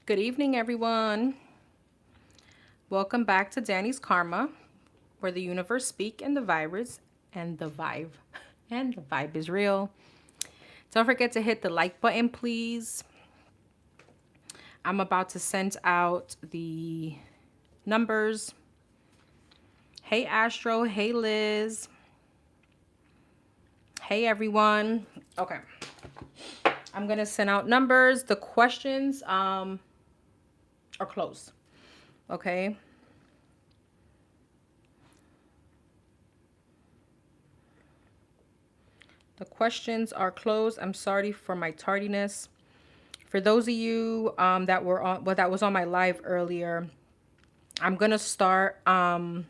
Good evening, everyone. Welcome back to Danny's Karma, where the universe speak and the virus and the vibe and the vibe is real. Don't forget to hit the like button, please. I'm about to send out the numbers. Hey, Astro. Hey, Liz. Hey, everyone. Okay. I'm going to send out numbers. The questions are closed. Okay. The questions are closed. I'm sorry for my tardiness. For those of you that were on, well, that was on my live earlier, I'm gonna start. I'm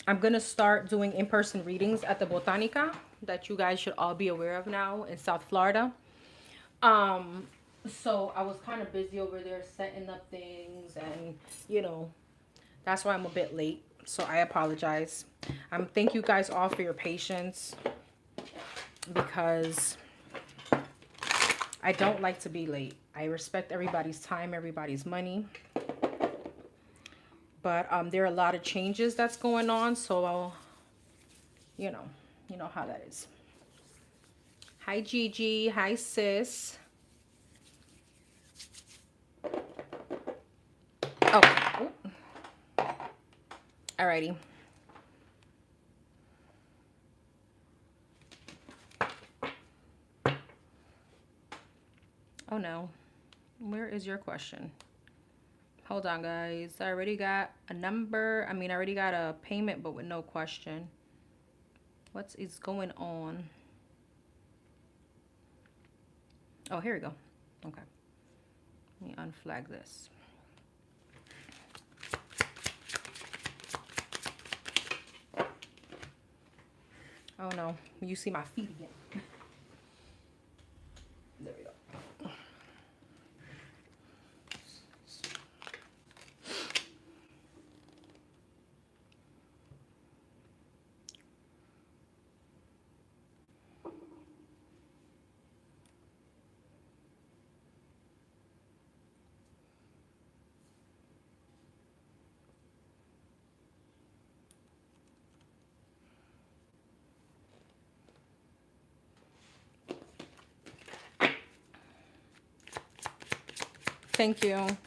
gonna start doing in-person readings at the Botanica that you guys should all be aware of now in South Florida. So I was kind of busy over there setting up things, and that's why I'm a bit late. So I apologize. Thank you guys all for your patience because I don't like to be late. I respect everybody's time, everybody's money. But there are a lot of changes that's going on, so you know how that is. Hi Gigi, hi sis. Okay. Alrighty. Oh no. Where is your question? Hold on, guys. I already got a number. I already got a payment, but with no question. What is going on? Oh, here we go. Okay. Let me unflag this. Oh no. You see my feet again. There we go. Thank you.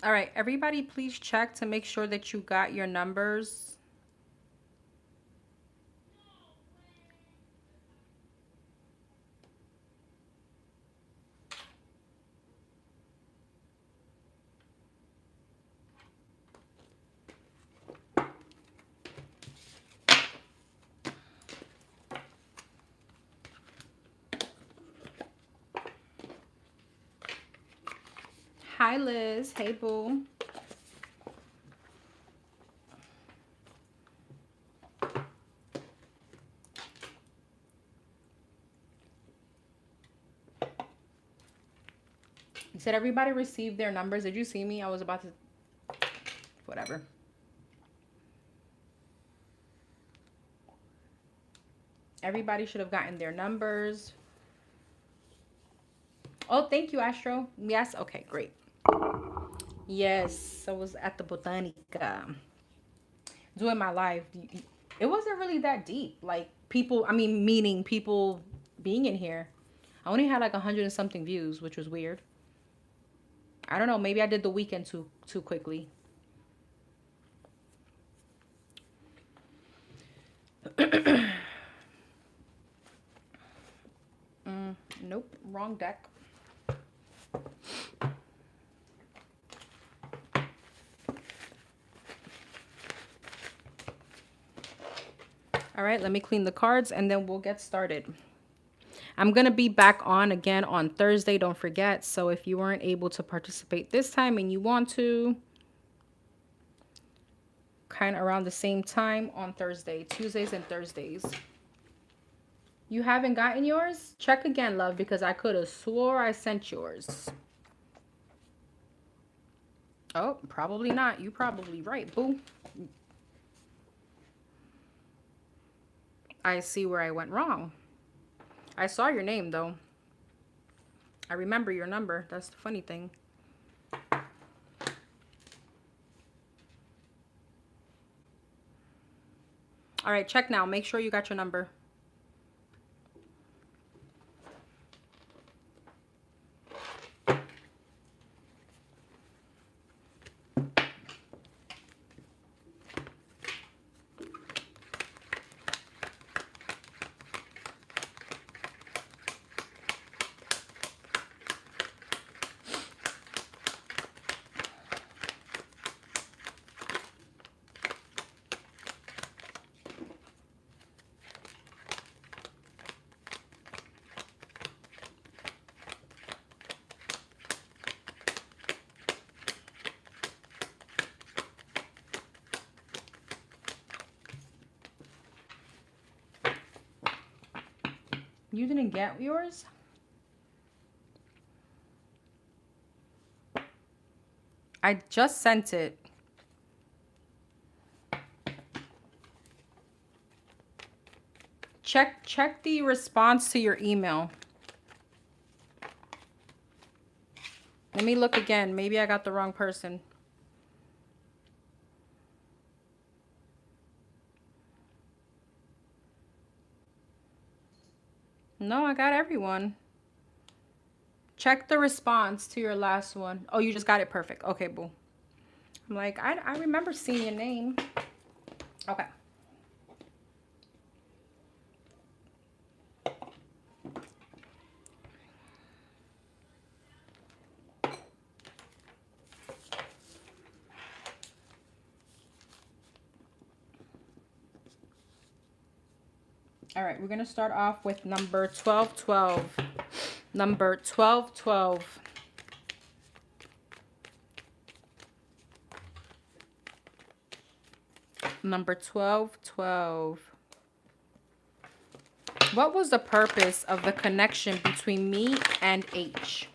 All right, everybody, please check to make sure that you got your numbers. Hi, Liz. Hey, boo. You said everybody received their numbers. Did you see me? I was about to... Whatever. Everybody should have gotten their numbers. Oh, thank you, Astro. Yes. Okay, great. Yes, I was at the Botanica doing my live. It wasn't really that deep. Like people, I mean, meaning people being in here. I only had like 100 and something views, which was weird. I don't know. Maybe I did the weekend too quickly. Nope, wrong deck. All right, let me clean the cards and then we'll get started. I'm going to be back on again on Thursday, don't forget. So if you weren't able to participate this time and you want to, kind of around the same time on Thursday, Tuesdays and Thursdays. You haven't gotten yours? Check again, love, because I could have swore I sent yours. Oh, probably not. You probably right, boo. I see where I went wrong. I saw your name, though. I remember your number. That's the funny thing. All right, check now. Make sure you got your number. You didn't get yours? I just sent it. Check the response to your email. Let me look again. Maybe I got the wrong person. No, I got everyone. Check the response to your last one. Oh, you just got it. Perfect. Okay, boo. I'm like, I remember seeing your name. Okay. All right, we're going to start off with number 1212. Number 1212. Number 1212. What was the purpose of the connection between me and H?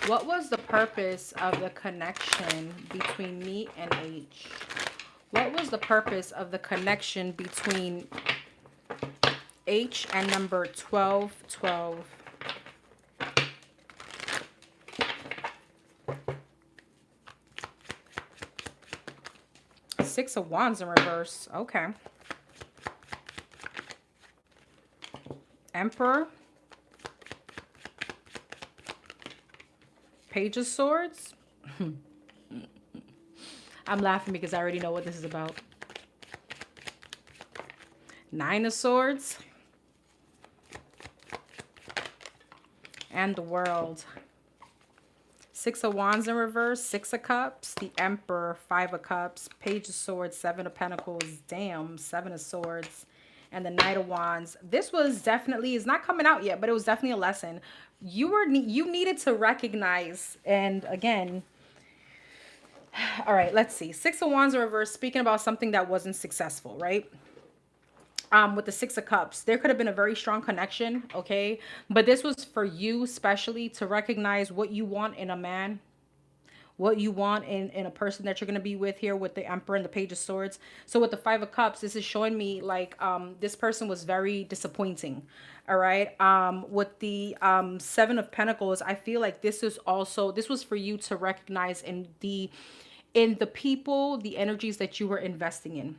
What was the purpose of the connection between me and H? What was the purpose of the connection between H and number 1212? Six of Wands in reverse. Okay. Emperor. Page of Swords. I'm laughing because I already know what this is about. Nine of Swords. And the World. Six of Wands in reverse. Six of Cups. The Emperor. Five of Cups. Page of Swords. Seven of Pentacles. Damn. Seven of Swords. And the Knight of Wands. This was definitely, it's not coming out yet, but it was definitely a lesson. You needed to recognize, and again, all right, let's see. Six of Wands in reverse, speaking about something that wasn't successful, right? With the Six of Cups, there could have been a very strong connection, okay? But this was for you, especially, to recognize what you want in a man, what you want in a person that you're going to be with here with the Emperor and the Page of Swords. So with the Five of Cups, this is showing me like this person was very disappointing. All right. With the Seven of Pentacles, I feel like this was for you to recognize in the people, the energies that you were investing in.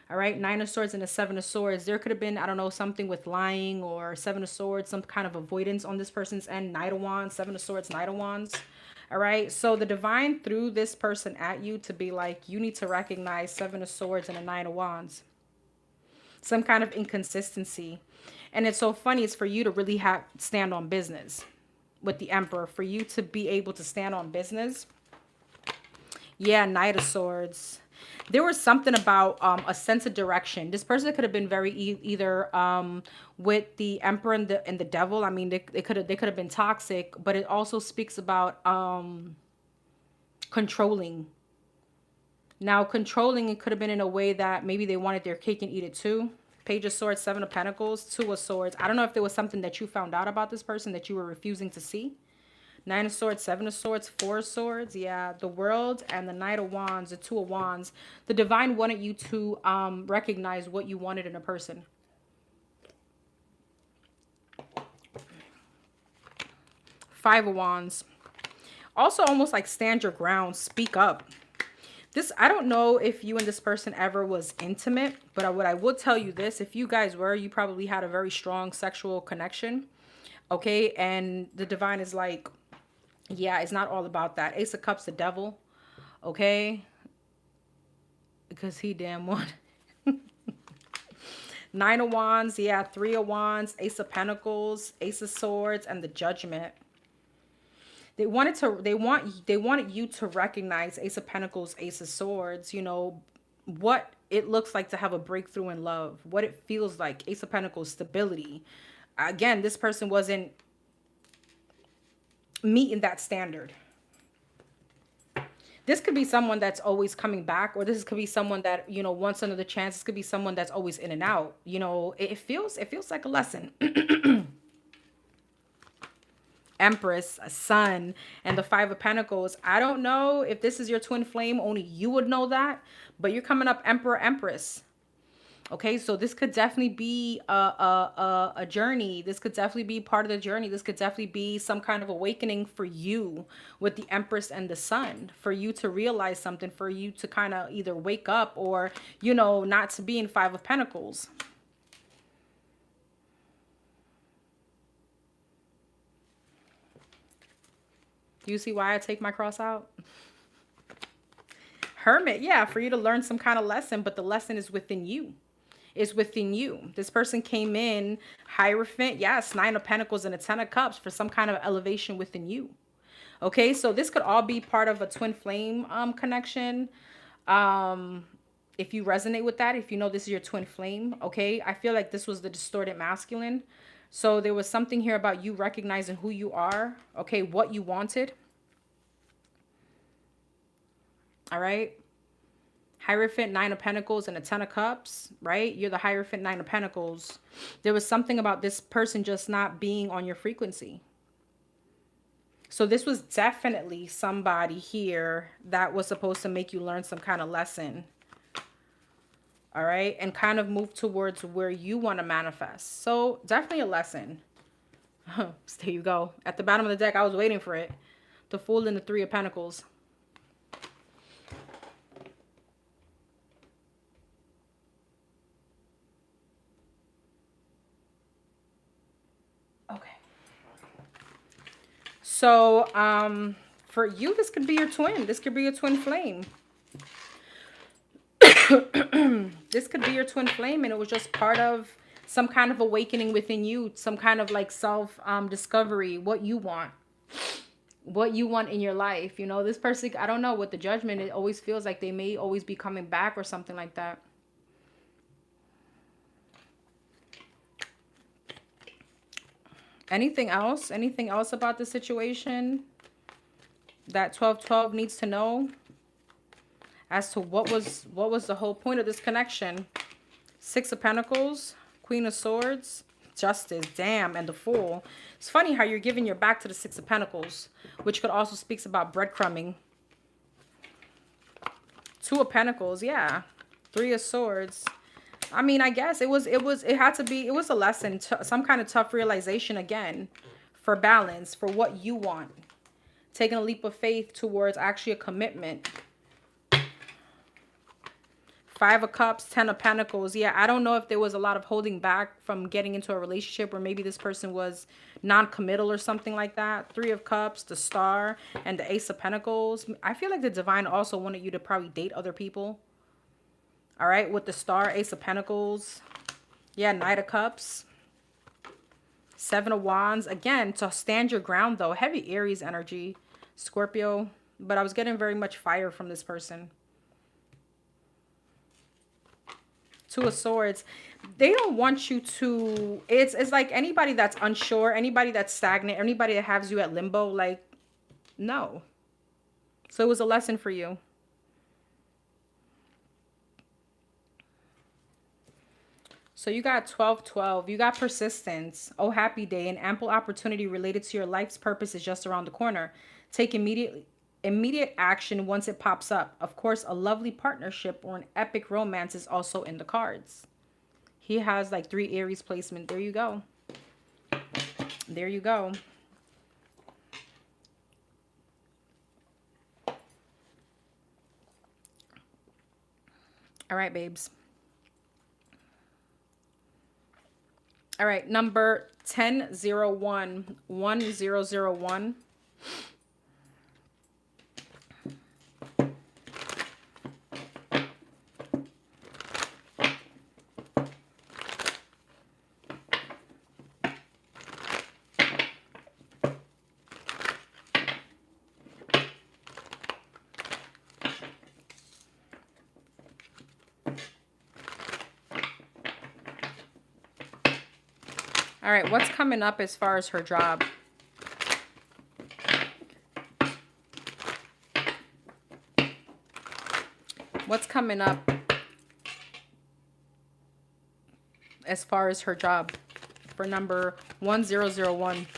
All right, Nine of Swords and the Seven of Swords. There could have been, I don't know, something with lying, or Seven of Swords, some kind of avoidance on this person's end. Knight of Wands, Seven of Swords, Knight of Wands. All right, so the divine threw this person at you to be like, you need to recognize Seven of Swords and a Nine of Wands. Some kind of inconsistency. And it's so funny, it's for you to really stand on business with the Emperor, for you to be able to stand on business. Yeah, Knight of Swords. There was something about a sense of direction. This person could have been very either with the Emperor and the Devil. I mean, they could have been toxic, but it also speaks about controlling. Now, controlling, it could have been in a way that maybe they wanted their cake and eat it too. Page of Swords, Seven of Pentacles, Two of Swords. I don't know if there was something that you found out about this person that you were refusing to see. Nine of Swords, Seven of Swords, Four of Swords. Yeah, the World and the Knight of Wands, the Two of Wands. The divine wanted you to recognize what you wanted in a person. Five of Wands. Also almost like stand your ground, speak up. This, I don't know if you and this person ever was intimate, but what I would tell you this, if you guys were, you probably had a very strong sexual connection. Okay, and the divine is like, yeah, it's not all about that. Ace of Cups, the Devil. Okay. Because he damn won. Nine of Wands. Yeah. Three of Wands. Ace of Pentacles. Ace of Swords. And the Judgment. They wanted you to recognize Ace of Pentacles, Ace of Swords. You know, what it looks like to have a breakthrough in love. What it feels like. Ace of Pentacles, stability. Again, this person wasn't meeting that standard. This could be someone that's always coming back, or this could be someone that, you know, wants another chance. This could be someone that's always in and out. You know, it feels like a lesson. Empress, a Sun, and the Five of Pentacles. I don't know if this is your twin flame. Only you would know that. But you're coming up Emperor, Empress. Okay, so this could definitely be a journey. This could definitely be part of the journey. This could definitely be some kind of awakening for you with the Empress and the Sun, for you to realize something, for you to kind of either wake up or, you know, not to be in Five of Pentacles. Do you see why I take my cross out? Hermit, yeah, for you to learn some kind of lesson, but the lesson is within you. Is within you. This person came in Hierophant, yes, Nine of Pentacles and a Ten of Cups for some kind of elevation within you. Okay, so this could all be part of a twin flame connection. If you resonate with that, if you know this is your twin flame, okay, I feel like this was the distorted masculine. So there was something here about you recognizing who you are, okay, what you wanted. All right. Hierophant, Nine of Pentacles, and a Ten of Cups, right? You're the Hierophant, Nine of Pentacles. There was something about this person just not being on your frequency. So this was definitely somebody here that was supposed to make you learn some kind of lesson. All right? And kind of move towards where you want to manifest. So definitely a lesson. There you go. At the bottom of the deck, I was waiting for it. The Fool and the Three of Pentacles. Okay. So, For you, this could be your twin. This could be your twin flame. This could be your twin flame, and it was just part of some kind of awakening within you, some kind of like self discovery, what you want in your life. You know, this person, I don't know, with the Judgment, it always feels like they may always be coming back or something like that. Anything else? Anything else about the situation that 1212 needs to know as to what was the whole point of this connection? Six of Pentacles, Queen of Swords, Justice, damn, and the Fool. It's funny how you're giving your back to the Six of Pentacles, which could also speaks about breadcrumbing. Two of Pentacles, yeah. Three of Swords. I mean, I guess it was a lesson, some kind of tough realization again, for balance, for what you want. Taking a leap of faith towards actually a commitment. Five of Cups, Ten of Pentacles. Yeah, I don't know if there was a lot of holding back from getting into a relationship, or maybe this person was non-committal or something like that. Three of Cups, the Star, and the Ace of Pentacles. I feel like the Divine also wanted you to probably date other people. All right, with the Star, Ace of Pentacles. Yeah, Knight of Cups. Seven of Wands. Again, to stand your ground, though. Heavy Aries energy. Scorpio. But I was getting very much fire from this person. Two of Swords. They don't want you to... It's like anybody that's unsure, anybody that's stagnant, anybody that has you at limbo, like, no. So it was a lesson for you. So you got 12-12. You got persistence. Oh, happy day. An ample opportunity related to your life's purpose is just around the corner. Take immediate action once it pops up. Of course, a lovely partnership or an epic romance is also in the cards. He has like 3 Aries placement. There you go. There you go. All right, babes. All right, number 1001, 1001. All right, what's coming up as far as her job? What's coming up as far as her job for number 1001?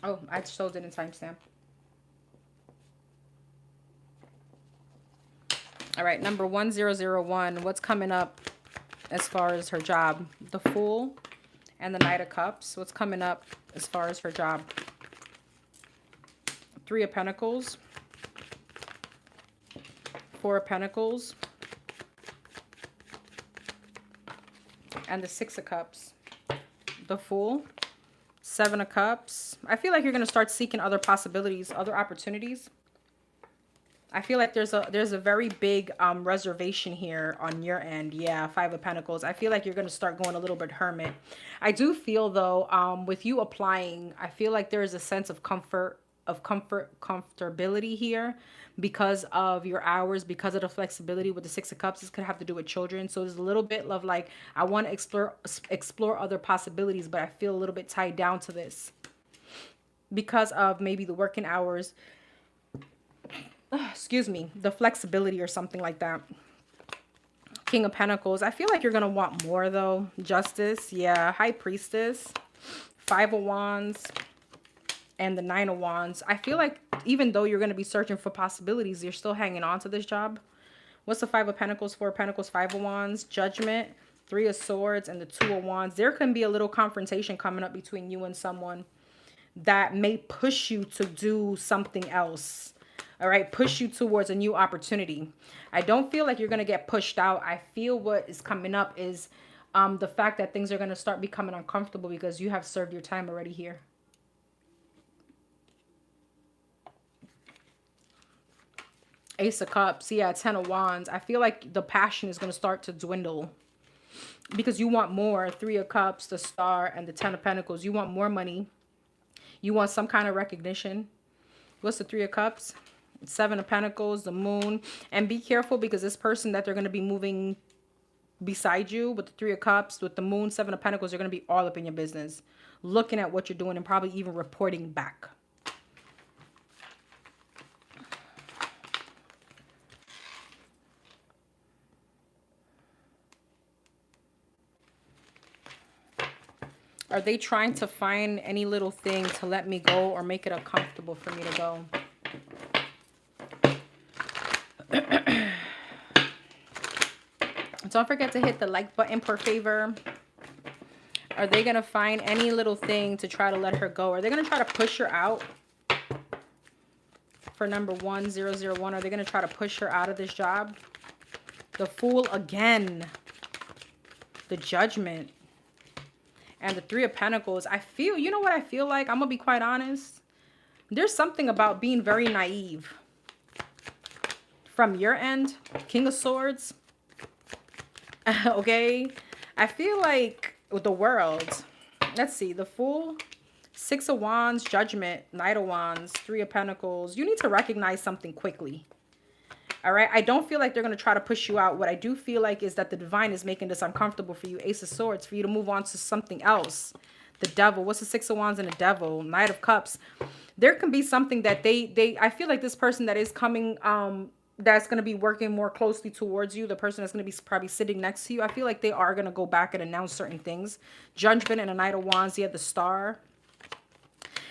Oh, I still didn't timestamp. All right, number 1001. What's coming up as far as her job? The Fool and the Knight of Cups. What's coming up as far as her job? Three of Pentacles. Four of Pentacles. And the Six of Cups. The Fool. Seven of Cups. I feel like you're going to start seeking other possibilities, other opportunities. I feel like there's a very big reservation here on your end. Yeah, Five of Pentacles. I feel like you're going to start going a little bit hermit. I do feel, though, with you applying, I feel like there is a sense of comfortability here because of your hours, because of the flexibility with the Six of Cups. This could have to do with children. So there's a little bit of like, I want to explore other possibilities, but I feel a little bit tied down to this because of maybe the working hours. Excuse me, the flexibility or something like that. King of Pentacles. I feel like you're going to want more, though. Justice. Yeah. High Priestess. Five of Wands. And the Nine of Wands. I feel like even though you're going to be searching for possibilities, you're still hanging on to this job. What's the Five of Pentacles? Four of Pentacles. Five of Wands. Judgment. Three of Swords. And the Two of Wands. There can be a little confrontation coming up between you and someone that may push you to do something else. All right, push you towards a new opportunity. I don't feel like you're going to get pushed out. I feel what is coming up is the fact that things are going to start becoming uncomfortable because you have served your time already here. Ace of Cups. Yeah, 10 of Wands. I feel like the passion is going to start to dwindle because you want more. 3 of Cups, the Star, and the 10 of Pentacles. You want more money. You want some kind of recognition. What's the 3 of Cups? 7 of Pentacles, the Moon. And be careful because this person that they're going to be moving beside you with the 3 of Cups, with the Moon, 7 of Pentacles, they're going to be all up in your business, looking at what you're doing and probably even reporting back. Are they trying to find any little thing to let me go or make it uncomfortable for me to go? Don't forget to hit the like button, per favor. Are they going to find any little thing to try to let her go? Are they going to try to push her out? For number 1001, are they going to try to push her out of this job? The Fool again. The Judgment. And the 3 of Pentacles. I feel, you know what I feel like? I'm going to be quite honest. There's something about being very naive. From your end, King of Swords. Okay? I feel like with the World. Let's see. The Fool. 6 of Wands. Judgment. Knight of Wands. 3 of Pentacles. You need to recognize something quickly. All right, I don't feel like they're going to try to push you out. What I do feel like is that the Divine is making this uncomfortable for you. Ace of Swords, for you to move on to something else. The Devil. What's the 6 of Wands and the Devil? Knight of Cups. There can be something that I feel like this person that is coming, that's going to be working more closely towards you, the person that's going to be probably sitting next to you, I feel like they are going to go back and announce certain things. Judgment and a Knight of Wands. You have the Star.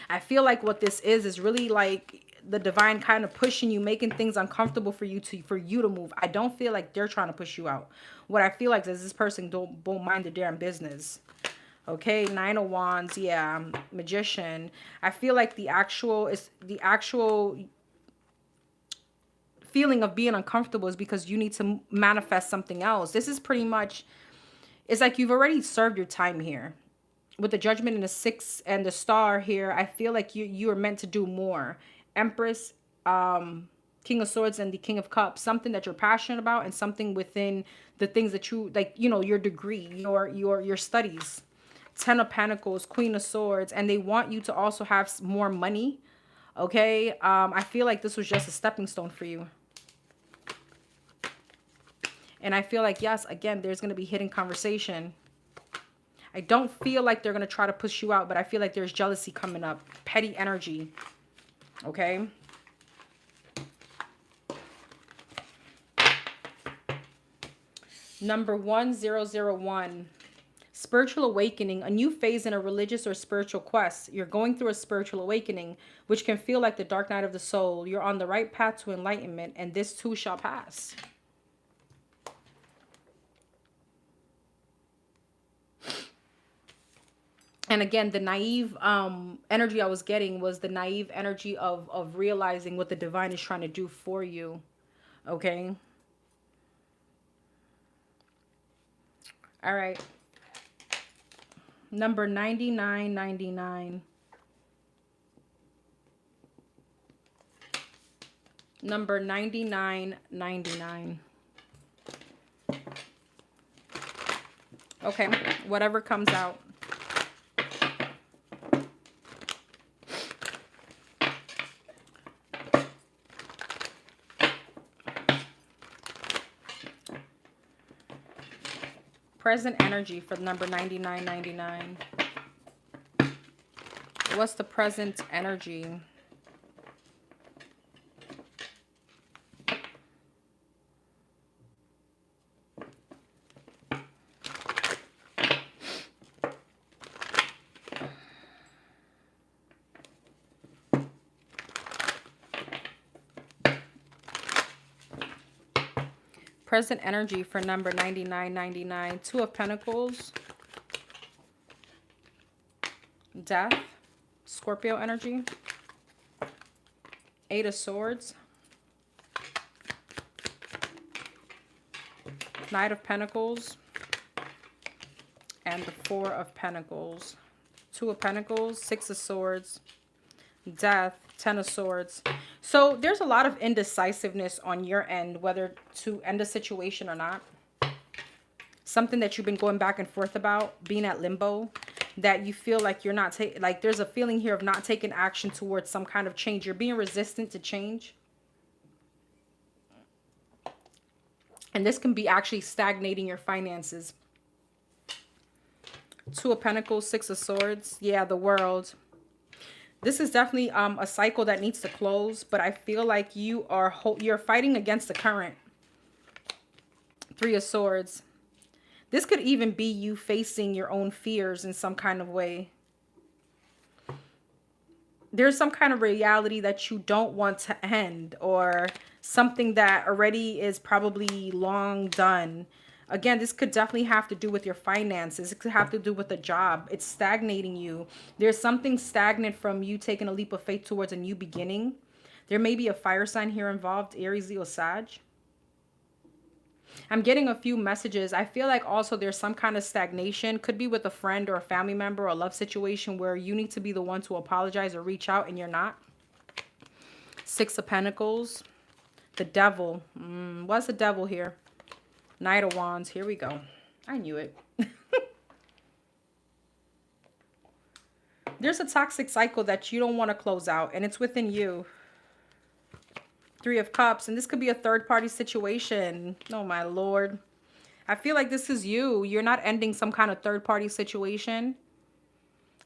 I feel like what this is really like the Divine kind of pushing you, making things uncomfortable for you to move. I don't feel like they're trying to push you out. What I feel like is this person don't mind their damn business. Okay, 9 of Wands, yeah, Magician. I feel like the actual feeling of being uncomfortable is because you need to manifest something else. This is pretty much, it's like you've already served your time here. With the Judgment and the 6 and the Star here, I feel like you are meant to do more. Empress, King of Swords, and the King of Cups. Something that you're passionate about and something within the things that you, like, you know, your degree, your studies. 10 of Pentacles, Queen of Swords. And they want you to also have more money. Okay? I feel like this was just a stepping stone for you. And I feel like, yes, again, there's going to be hidden conversation. I don't feel like they're going to try to push you out, but I feel like there's jealousy coming up. Petty energy. Okay. Number 1001. Spiritual awakening. A new phase in a religious or spiritual quest. You're going through a spiritual awakening, which can feel like the dark night of the soul. You're on the right path to enlightenment, and this too shall pass. And again, the naive energy I was getting was the naive energy of realizing what the Divine is trying to do for you. Okay. All right. Number 9999. Number 9999. Okay. Whatever comes out. Present energy for number 9999. What's the present energy? Present energy for number 9999. 2 of Pentacles. Death. Scorpio energy. 8 of Swords. Knight of Pentacles. And the 4 of Pentacles. 2 of Pentacles. 6 of Swords. Death. 10 of Swords. So there's a lot of indecisiveness on your end, whether to end a situation or not. Something that you've been going back and forth about, being at limbo, that you feel like you're not taking, like there's a feeling here of not taking action towards some kind of change. You're being resistant to change. And this can be actually stagnating your finances. Two of Pentacles, Six of Swords. Yeah, the World. This is definitely a cycle that needs to close, but I feel like you're fighting against the current. Three of Swords. This could even be you facing your own fears in some kind of way. There's some kind of reality that you don't want to end, or something that already is probably long done. Again, this could definitely have to do with your finances. It could have to do with a job. It's stagnating you. There's something stagnant from you taking a leap of faith towards a new beginning. There may be a fire sign here involved, Aries, Leo, Sag. I'm getting a few messages. I feel like also there's some kind of stagnation. Could be with a friend or a family member or a love situation where you need to be the one to apologize or reach out and you're not. Six of Pentacles. The Devil. What's the Devil here? Knight of Wands. Here we go. I knew it. There's a toxic cycle that you don't want to close out, and it's within you. Three of Cups, and this could be a third-party situation. Oh, my Lord. I feel like this is you. You're not ending some kind of third-party situation.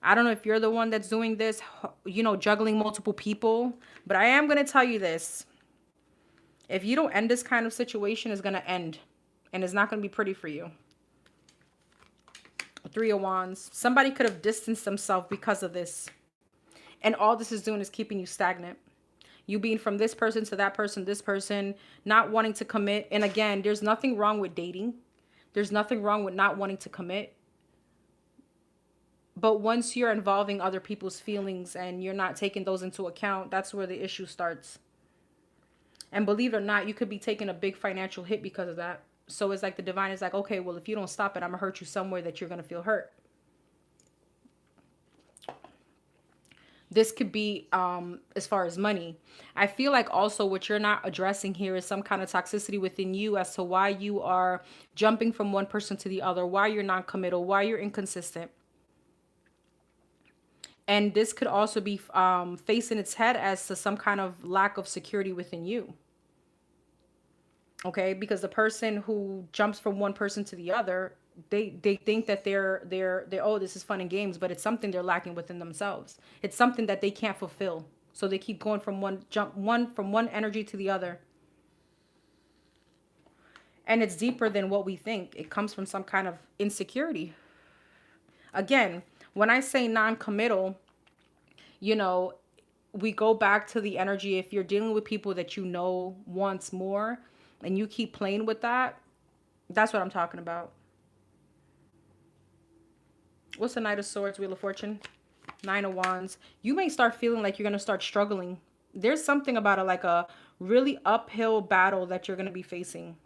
I don't know if you're the one that's doing this, you know, juggling multiple people. But I am going to tell you this. If you don't end this kind of situation, it's going to end. And it's not going to be pretty for you. Three of Wands. Somebody could have distanced themselves because of this. And all this is doing is keeping you stagnant. You being from this person to that person, this person, not wanting to commit. And again, there's nothing wrong with dating. There's nothing wrong with not wanting to commit. But once you're involving other people's feelings and you're not taking those into account, that's where the issue starts. And believe it or not, you could be taking a big financial hit because of that. So it's like the divine is like, okay, well, if you don't stop it, I'm going to hurt you somewhere that you're going to feel hurt. This could be as far as money. I feel like also what you're not addressing here is some kind of toxicity within you as to why you are jumping from one person to the other, why you're non-committal, why you're inconsistent. And this could also be facing its head as to some kind of lack of security within you. Okay, because the person who jumps from one person to the other, they think that they're oh, this is fun and games, but it's something they're lacking within themselves. It's something that they can't fulfill. So they keep going from one energy to the other. And it's deeper than what we think. It comes from some kind of insecurity. Again, when I say non-committal, you know, we go back to the energy. If you're dealing with people that you know wants more and you keep playing with that, that's what I'm talking about. What's the Knight of Swords, Wheel of Fortune? Nine of Wands. You may start feeling like you're going to start struggling. There's something about it, like a really uphill battle that you're going to be facing.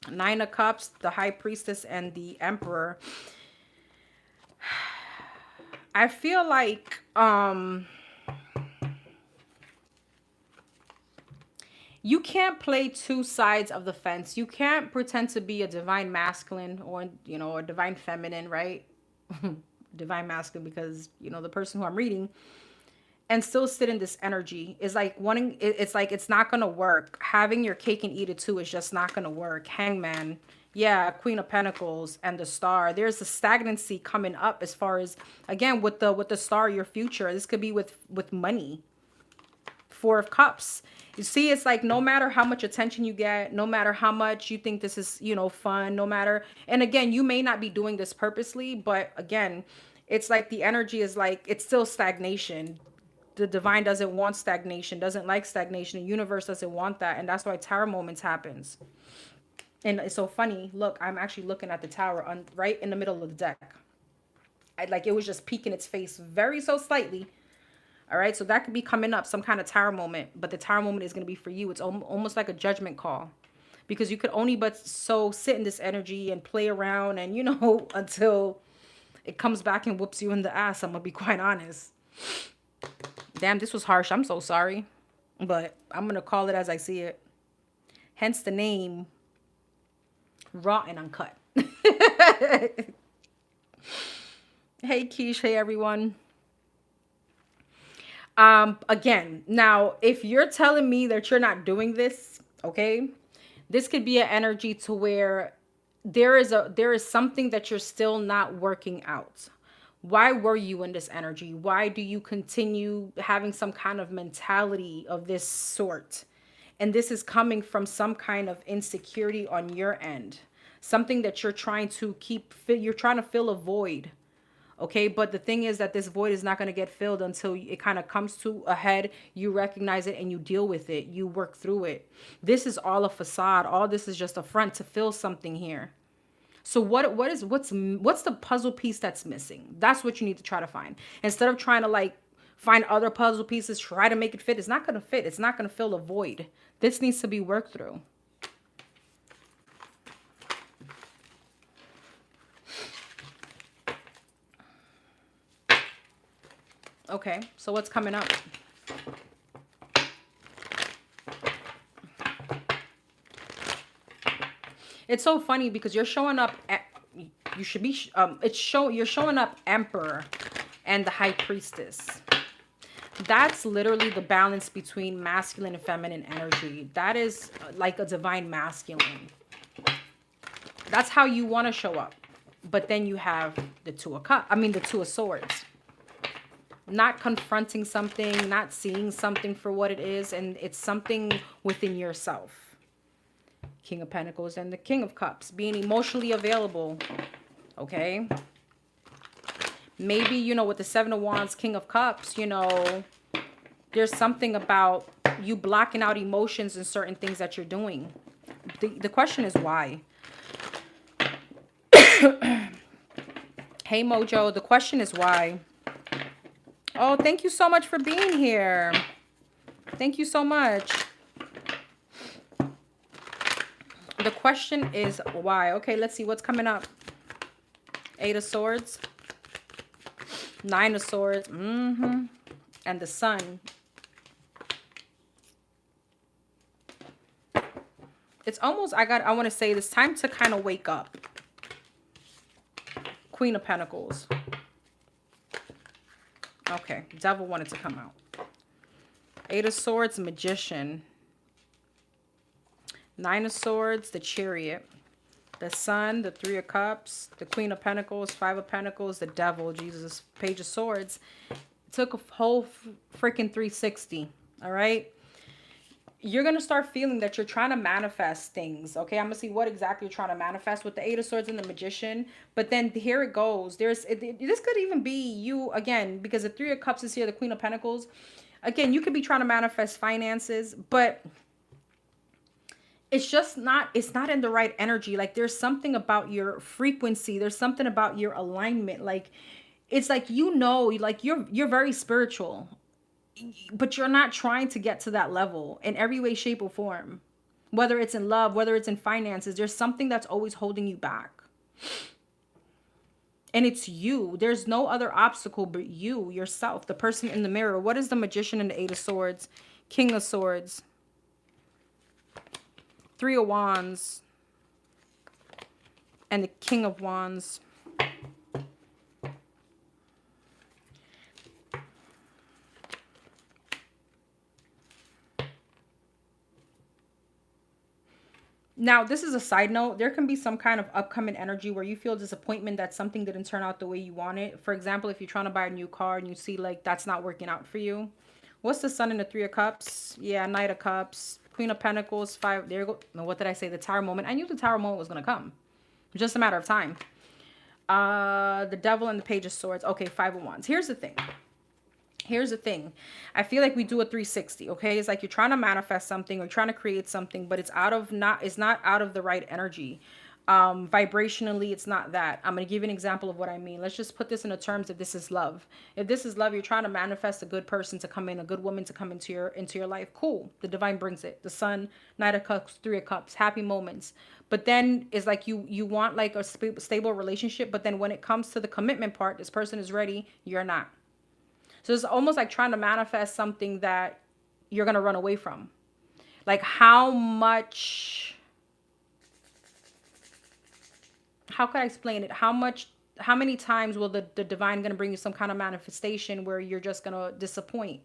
Nine of Cups, the High Priestess, and the Emperor. I feel like you can't play two sides of the fence. You can't pretend to be a divine masculine or, you know, or divine feminine, right? Divine masculine, because, you know, the person who I'm reading, and still sit in this energy is like wanting, it's like, it's not going to work. Having your cake and eat it too is just not going to work. Hangman. Yeah, Queen of Pentacles and the Star. There's a stagnancy coming up as far as, again, with the Star, your future. This could be with money. Four of Cups. You see, it's like no matter how much attention you get, no matter how much you think this is, you know, fun, no matter. And again, you may not be doing this purposely, but again, it's like the energy is like, it's still stagnation. The divine doesn't want stagnation, doesn't like stagnation. The universe doesn't want that. And that's why Tower moments happens. And it's so funny. Look, I'm actually looking at the Tower right in the middle of the deck. Like it was just peeking its face very so slightly. All right, so that could be coming up, some kind of Tower moment. But the Tower moment is going to be for you. It's almost like a judgment call. Because you could only but so sit in this energy and play around and, you know, until it comes back and whoops you in the ass. I'm going to be quite honest. Damn, this was harsh. I'm so sorry. But I'm going to call it as I see it. Hence the name Raw and Uncut. Hey, Keish. Hey, everyone. Again, now, if you're telling me that you're not doing this, okay, this could be an energy to where there is something that you're still not working out. Why were you in this energy? Why do you continue having some kind of mentality of this sort? And this is coming from some kind of insecurity on your end. Something that you're trying to you're trying to fill a void. Okay, but the thing is that this void is not going to get filled until it kind of comes to a head. You recognize it and you deal with it. You work through it. This is all a facade. All this is just a front to fill something here. So what's the puzzle piece that's missing? That's what you need to try to find. Instead of trying to like find other puzzle pieces, try to make it fit. It's not going to fit. It's not going to fill a void. This needs to be worked through. Okay, so what's coming up? It's so funny because you're showing up at, you should be you're showing up Emperor and the High Priestess. That's literally the balance between masculine and feminine energy. That is like a divine masculine. That's how you want to show up. But then you have the Two of Swords. Not confronting something, not seeing something for what it is, and it's something within yourself. King of Pentacles and the King of Cups, being emotionally available. Okay. Maybe, with the Seven of Wands, King of Cups, there's something about you blocking out emotions and certain things that you're doing. The question is why? Hey, Mojo, the question is why? Oh, thank you so much for being here. Thank you so much. The question is why? Okay, let's see what's coming up. Eight of Swords. Nine of Swords. And the Sun. It's almost, I want to say it's time to kind of wake up. Queen of Pentacles. Okay, Devil wanted to come out. Eight of Swords, Magician. Nine of Swords, the Chariot. The Sun, the Three of Cups, the Queen of Pentacles, Five of Pentacles, the Devil, Jesus, Page of Swords. It took a whole freaking 360, all right? You're going to start feeling that you're trying to manifest things, okay? I'm going to see what exactly you're trying to manifest with the Eight of Swords and the Magician. But then here it goes. This could even be you, again, because the Three of Cups is here, the Queen of Pentacles. Again, you could be trying to manifest finances, but it's just not, it's not in the right energy. Like there's something about your frequency. There's something about your alignment. Like it's like, like you're very spiritual, but you're not trying to get to that level in every way, shape, or form. Whether it's in love, whether it's in finances, there's something that's always holding you back. And it's you. There's no other obstacle but you, yourself, the person in the mirror. What is the Magician and the Eight of Swords? King of Swords. Three of Wands. And the King of Wands. Now, this is a side note. There can be some kind of upcoming energy where you feel disappointment that something didn't turn out the way you want it. For example, if you're trying to buy a new car and you see like that's not working out for you. What's the Sun and the Three of Cups? Yeah, Knight of Cups. Queen of Pentacles. Five. There you go. No, what did I say? The Tower moment. I knew the Tower moment was going to come. Just a matter of time. The Devil and the Page of Swords. Okay, Five of Wands. Here's the thing. I feel like we do a 360, okay? It's like you're trying to manifest something or trying to create something, but it's not out of the right energy. Vibrationally, it's not that. I'm going to give you an example of what I mean. Let's just put this into terms of this is love. If this is love, you're trying to manifest a good person to come in, a good woman to come into your life. Cool. The divine brings it. The Sun, Knight of Cups, Three of Cups, happy moments. But then it's like you want like a stable relationship, but then when it comes to the commitment part, this person is ready, you're not. So it's almost like trying to manifest something that you're going to run away from. Like how could I explain it? How many times will the divine going to bring you some kind of manifestation where you're just going to disappoint?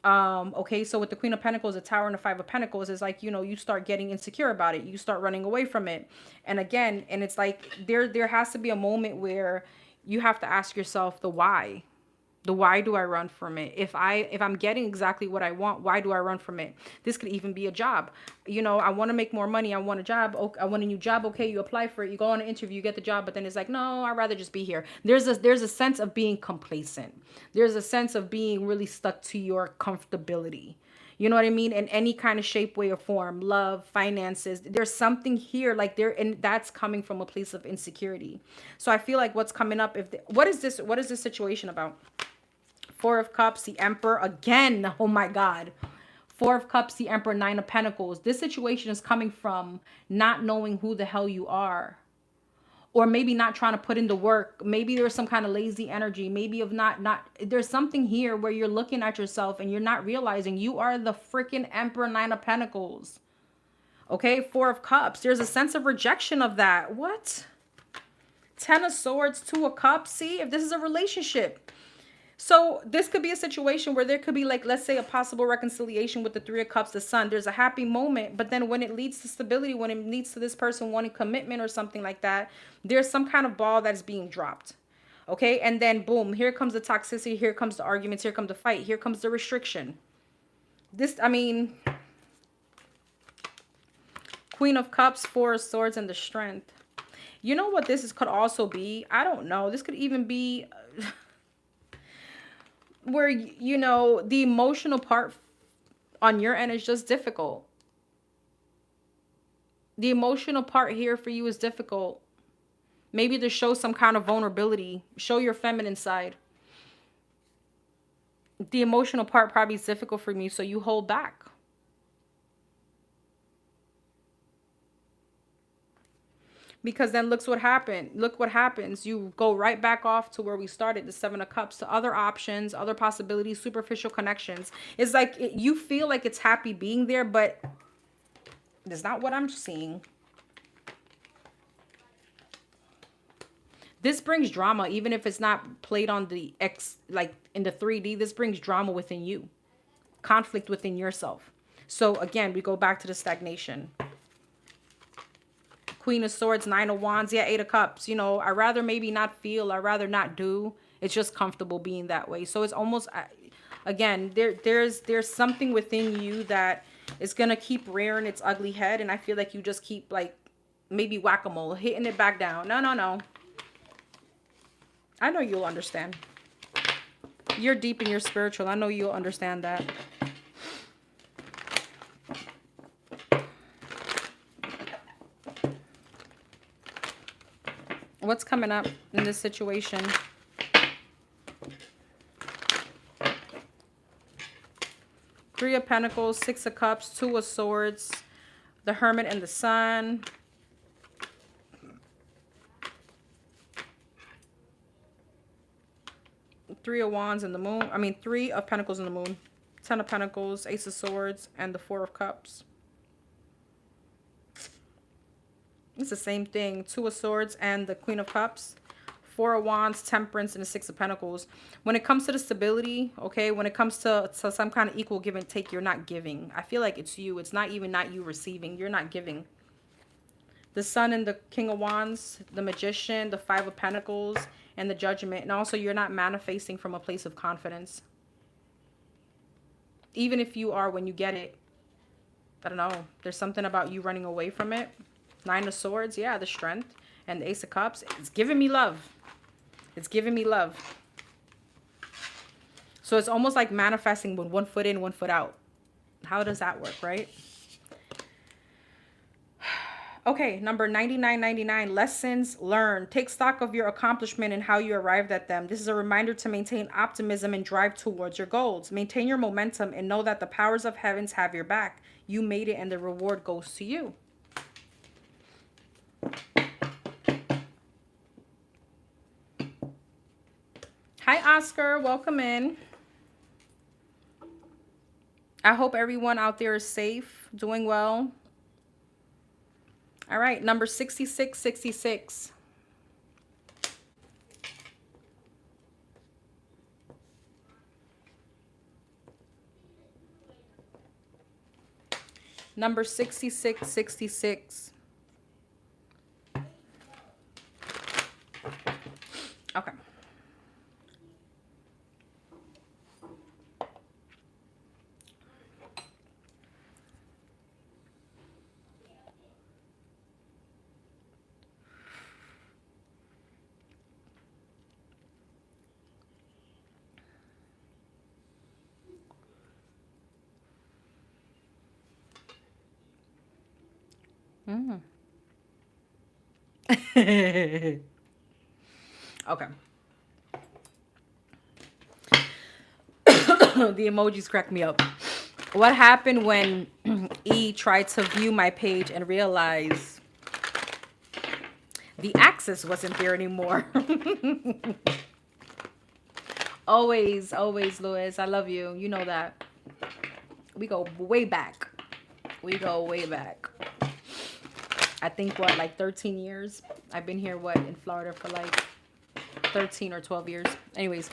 Okay, so with the Queen of Pentacles, the Tower, and the Five of Pentacles, is like, you start getting insecure about it. You start running away from it. And again, and it's like there has to be a moment where you have to ask yourself the why. The why do I run from it? If I'm getting exactly what I want, why do I run from it? This could even be a job. I want to make more money. I want a job. I want a new job. Okay, you apply for it. You go on an interview. You get the job. But then it's like, no, I'd rather just be here. There's a sense of being complacent. There's a sense of being really stuck to your comfortability. You know what I mean? In any kind of shape, way, or form, love, finances. There's something here and that's coming from a place of insecurity. So I feel like what's coming up, what is this situation about? Four of Cups, the Emperor again. Oh my God. Four of Cups, the Emperor, Nine of Pentacles. This situation is coming from not knowing who the hell you are. Or maybe not trying to put in the work. Maybe there's some kind of lazy energy. Maybe of not there's something here where you're looking at yourself and you're not realizing you are the freaking Emperor, Nine of Pentacles. Okay, Four of Cups. There's a sense of rejection of that. What? Ten of Swords, Two of Cups. See, if this is a relationship. So this could be a situation where there could be, like, let's say a possible reconciliation with the Three of Cups, the Sun. There's a happy moment, but then when it leads to stability, when it leads to this person wanting commitment or something like that, there's some kind of ball that's being dropped. Okay, and then boom, here comes the toxicity, here comes the arguments, here comes the fight, here comes the restriction. Queen of Cups, Four of Swords, and the Strength. You know what this could also be? I don't know. This could even be where, the emotional part on your end is just difficult. The emotional part here for you is difficult. Maybe to show some kind of vulnerability. Show your feminine side. The emotional part probably is difficult for me, so you hold back. Because then look what happened. Look what happens. You go right back off to where we started, the Seven of Cups, to other options, other possibilities, superficial connections. It's like you feel like it's happy being there, but that's not what I'm seeing. This brings drama, even if it's not played on the like in the 3D. This brings drama within you, conflict within yourself. So again, we go back to the stagnation. Queen of Swords, Nine of Wands, yeah, Eight of Cups. I'd rather maybe not feel, I'd rather not do. It's just comfortable being that way. So it's almost, again, there's something within you that is going to keep rearing its ugly head. And I feel like you just keep, like, maybe whack-a-mole, hitting it back down. No. I know you'll understand. You're deep and you're spiritual. I know you'll understand that. What's coming up in this situation? Three of Pentacles, Six of Cups, Two of Swords, the Hermit and the Sun. Three of Wands and the Moon. Three of Pentacles and the Moon. Ten of Pentacles, Ace of Swords, and the Four of Cups. It's the same thing. Two of Swords and the Queen of Cups. Four of Wands, Temperance, and the Six of Pentacles. When it comes to the stability, okay, when it comes to some kind of equal give and take, you're not giving. I feel like it's you. It's not even not you receiving. You're not giving. The Sun and the King of Wands, the Magician, the Five of Pentacles, and the Judgment. And also, you're not manifesting from a place of confidence. Even if you are, when you get it, I don't know. There's something about you running away from it. Nine of Swords, yeah, the Strength. And the Ace of Cups, it's giving me love. It's giving me love. So it's almost like manifesting with one foot in, one foot out. How does that work, right? Okay, number 9999, lessons learned. Take stock of your accomplishment and how you arrived at them. This is a reminder to maintain optimism and drive towards your goals. Maintain your momentum and know that the powers of heavens have your back. You made it and the reward goes to you. Hi, Oscar. Welcome in. I hope everyone out there is safe, doing well. All right, number 6666. Number 6666. Okay. Mm. Okay. The emojis crack me up. What happened when E tried to view my page and realized the access wasn't there anymore? Always, always, Louis. I love you. You know that. We go way back. We go way back. I think what, like 13 years? I've been here, what, in Florida for like 13 or 12 years. Anyways.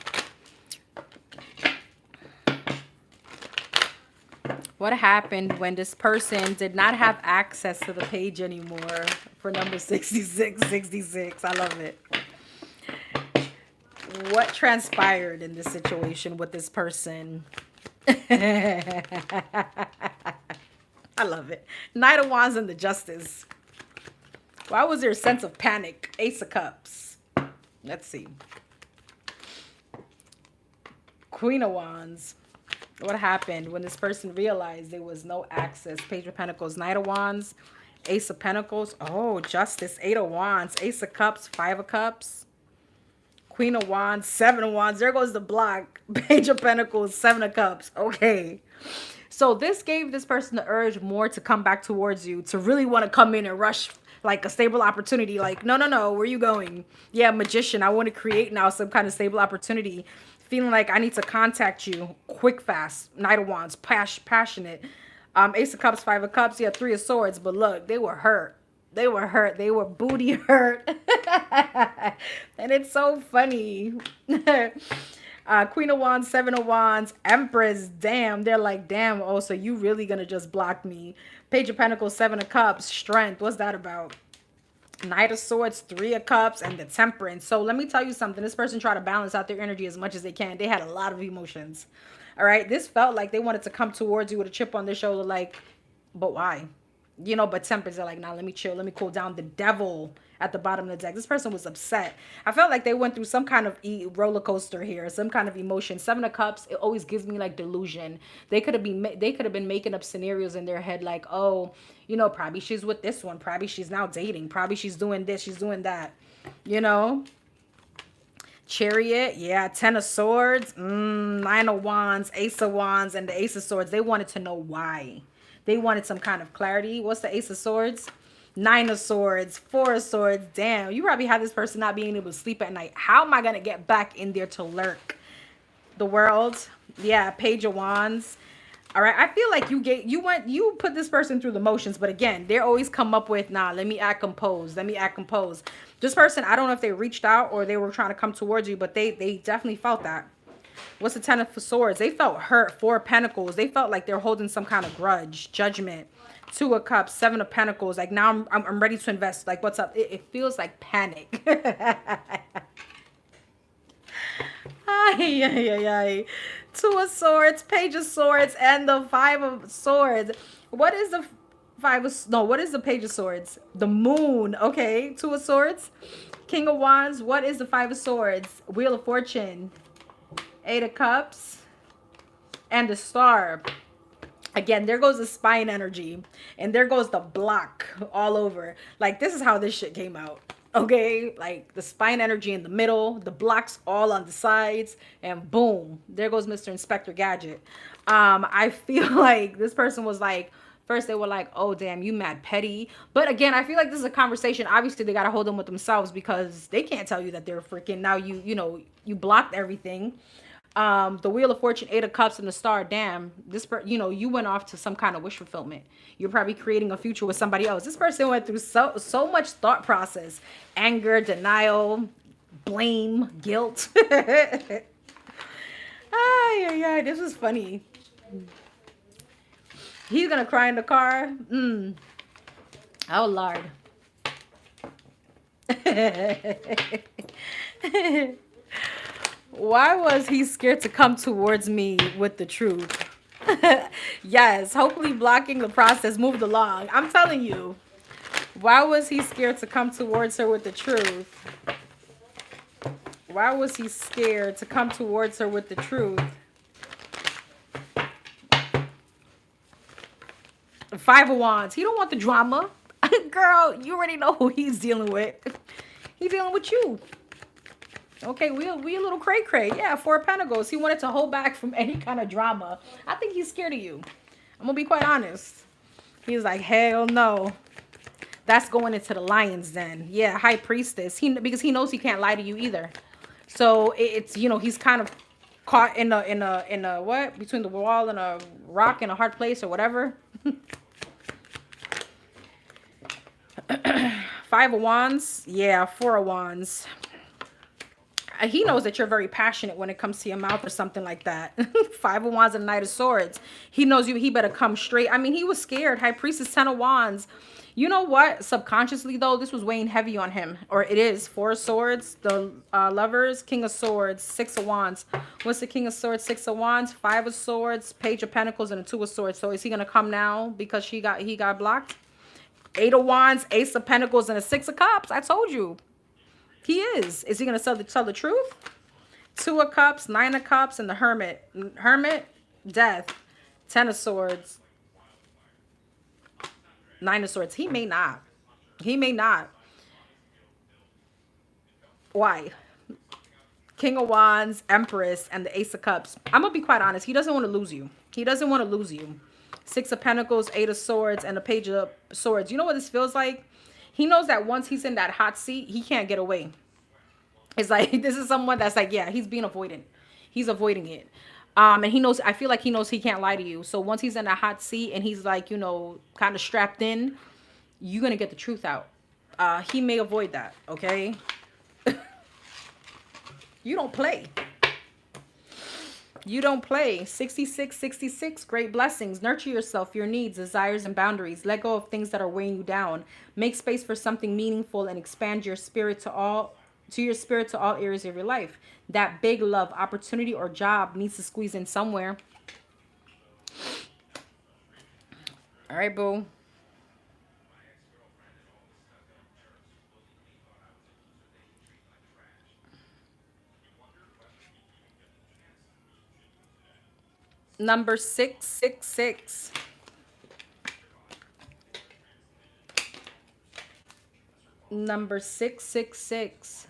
What happened when this person did not have access to the page anymore for number 6666? I love it. What transpired in this situation with this person? I love it. Knight of Wands and the Justice. Why was there a sense of panic? Ace of Cups. Let's see. Queen of Wands. What happened when this person realized there was no access? Page of Pentacles, Knight of Wands, Ace of Pentacles. Oh, Justice, Eight of Wands, Ace of Cups, Five of Cups, Queen of Wands, Seven of Wands. There goes the block. Page of Pentacles, Seven of Cups. Okay. So this gave this person the urge more to come back towards you, to really want to come in and rush like a stable opportunity. Like, no, no, no, where are you going? Yeah, Magician, I want to create now some kind of stable opportunity. Feeling like I need to contact you quick, fast. Knight of Wands, passionate. Ace of Cups, Five of Cups. Yeah, Three of Swords. But look, they were hurt. They were hurt. They were booty hurt. And it's so funny. Queen of Wands, Seven of Wands, Empress. Damn. They're like, damn. Oh, so you really going to just block me. Page of Pentacles, Seven of Cups. Strength. What's that about? Knight of Swords, Three of Cups, and the Temperance. So let me tell you something. This person tried to balance out their energy as much as they can. They had a lot of emotions. All right. This felt like they wanted to come towards you with a chip on their shoulder. Like, but why? You know, but Temperance are like, nah, let me chill. Let me cool down. The Devil at the bottom of the deck. This person was upset. I felt like they went through some kind of roller coaster here, some kind of emotion. Seven of Cups, it always gives me like delusion. They could have been making up scenarios in their head like, oh, you know, probably she's with this one. Probably she's now dating. Probably she's doing this. She's doing that. You know? Chariot, yeah. Ten of Swords, Nine of Wands, Ace of Wands, and the Ace of Swords. They wanted to know why. They wanted some kind of clarity. What's the Ace of Swords? Nine of Swords, Four of Swords. Damn, you probably have this person not being able to sleep at night. How am I going to get back in there to lurk? The World. Yeah, Page of Wands. All right, I feel like you put this person through the motions, but again, they always come up with, nah, let me act composed. Let me act composed. This person, I don't know if they reached out or they were trying to come towards you, but they definitely felt that. What's the Ten of Swords? They felt hurt. Four of Pentacles. They felt like they're holding some kind of grudge. Judgment. Two of Cups. Seven of Pentacles. Like now I'm ready to invest. Like what's up? It feels like panic. Ay, ay, ay, ay. Two of Swords, Page of Swords, and the Five of Swords. What is the what is the Page of Swords? The Moon. Okay. Two of Swords. King of Wands. What is the Five of Swords? Wheel of Fortune. Eight of Cups. And the Star. Again, there goes the spine energy. And there goes the block all over. Like, this is how this shit came out. Okay? Like, the spine energy in the middle. The blocks all on the sides. And boom. There goes Mr. Inspector Gadget. I feel like this person was like, first they were like, oh, damn, you mad petty. But again, I feel like this is a conversation. Obviously, they got to hold them with themselves because they can't tell you that they're freaking. Now, you know, you blocked everything. The Wheel of Fortune, 8 of Cups, and the Star. Damn, you went off to some kind of wish fulfillment. You're probably creating a future with somebody else. This person went through so much thought process, anger, denial, blame, guilt. Ay, this was funny. He's gonna cry in the car. Oh Lord. Why was he scared to come towards me with the truth? Yes, hopefully blocking the process moved along. I'm telling you. Why was he scared to come towards her with the truth? Why was he scared to come towards her with the truth? 5 of Wands. He don't want the drama. Girl, you already know who he's dealing with. He's dealing with you. Okay, we a little cray-cray. Yeah, 4 of Pentacles. He wanted to hold back from any kind of drama. I think he's scared of you. I'm going to be quite honest. He's like, hell no. That's going into the lion's den. Yeah, High Priestess. Because he knows he can't lie to you either. So it's, he's kind of caught in a what? Between the wall and a rock and a hard place or whatever. 5 of Wands. Yeah, 4 of Wands. He knows that you're very passionate when it comes to your mouth or something like that. 5 of Wands and Knight of Swords. He knows he better come straight. I mean, he was scared. High Priestess, 10 of Wands. You know what? Subconsciously, though, this was weighing heavy on him. Or it is. 4 of Swords, the Lovers, King of Swords, 6 of Wands. What's the King of Swords, 6 of Wands? 5 of Swords, Page of Pentacles, and a 2 of Swords. So is he going to come now because he got blocked? 8 of Wands, Ace of Pentacles, and a 6 of Cups. I told you. He is. Is he going to tell the truth? 2 of Cups, 9 of Cups, and the Hermit. Hermit, Death. 10 of Swords. 9 of Swords. He may not. He may not. Why? King of Wands, Empress, and the Ace of Cups. I'm going to be quite honest. He doesn't want to lose you. He doesn't want to lose you. 6 of Pentacles, 8 of Swords, and a Page of Swords. You know what this feels like? He knows that once he's in that hot seat, he can't get away. It's like, this is someone that's like, yeah, he's being avoidant. He's avoiding it. And he knows, I feel like he knows he can't lie to you. So once he's in that hot seat and he's like, kind of strapped in, you're going to get the truth out. He may avoid that, okay? You don't play. You don't play. 66, great blessings. Nurture yourself, your needs, desires, and boundaries. Let go of things that are weighing you down. Make space for something meaningful and expand your spirit to all areas of your life. That big love, opportunity, or job needs to squeeze in somewhere. All right, boo. Number 666. Number 666.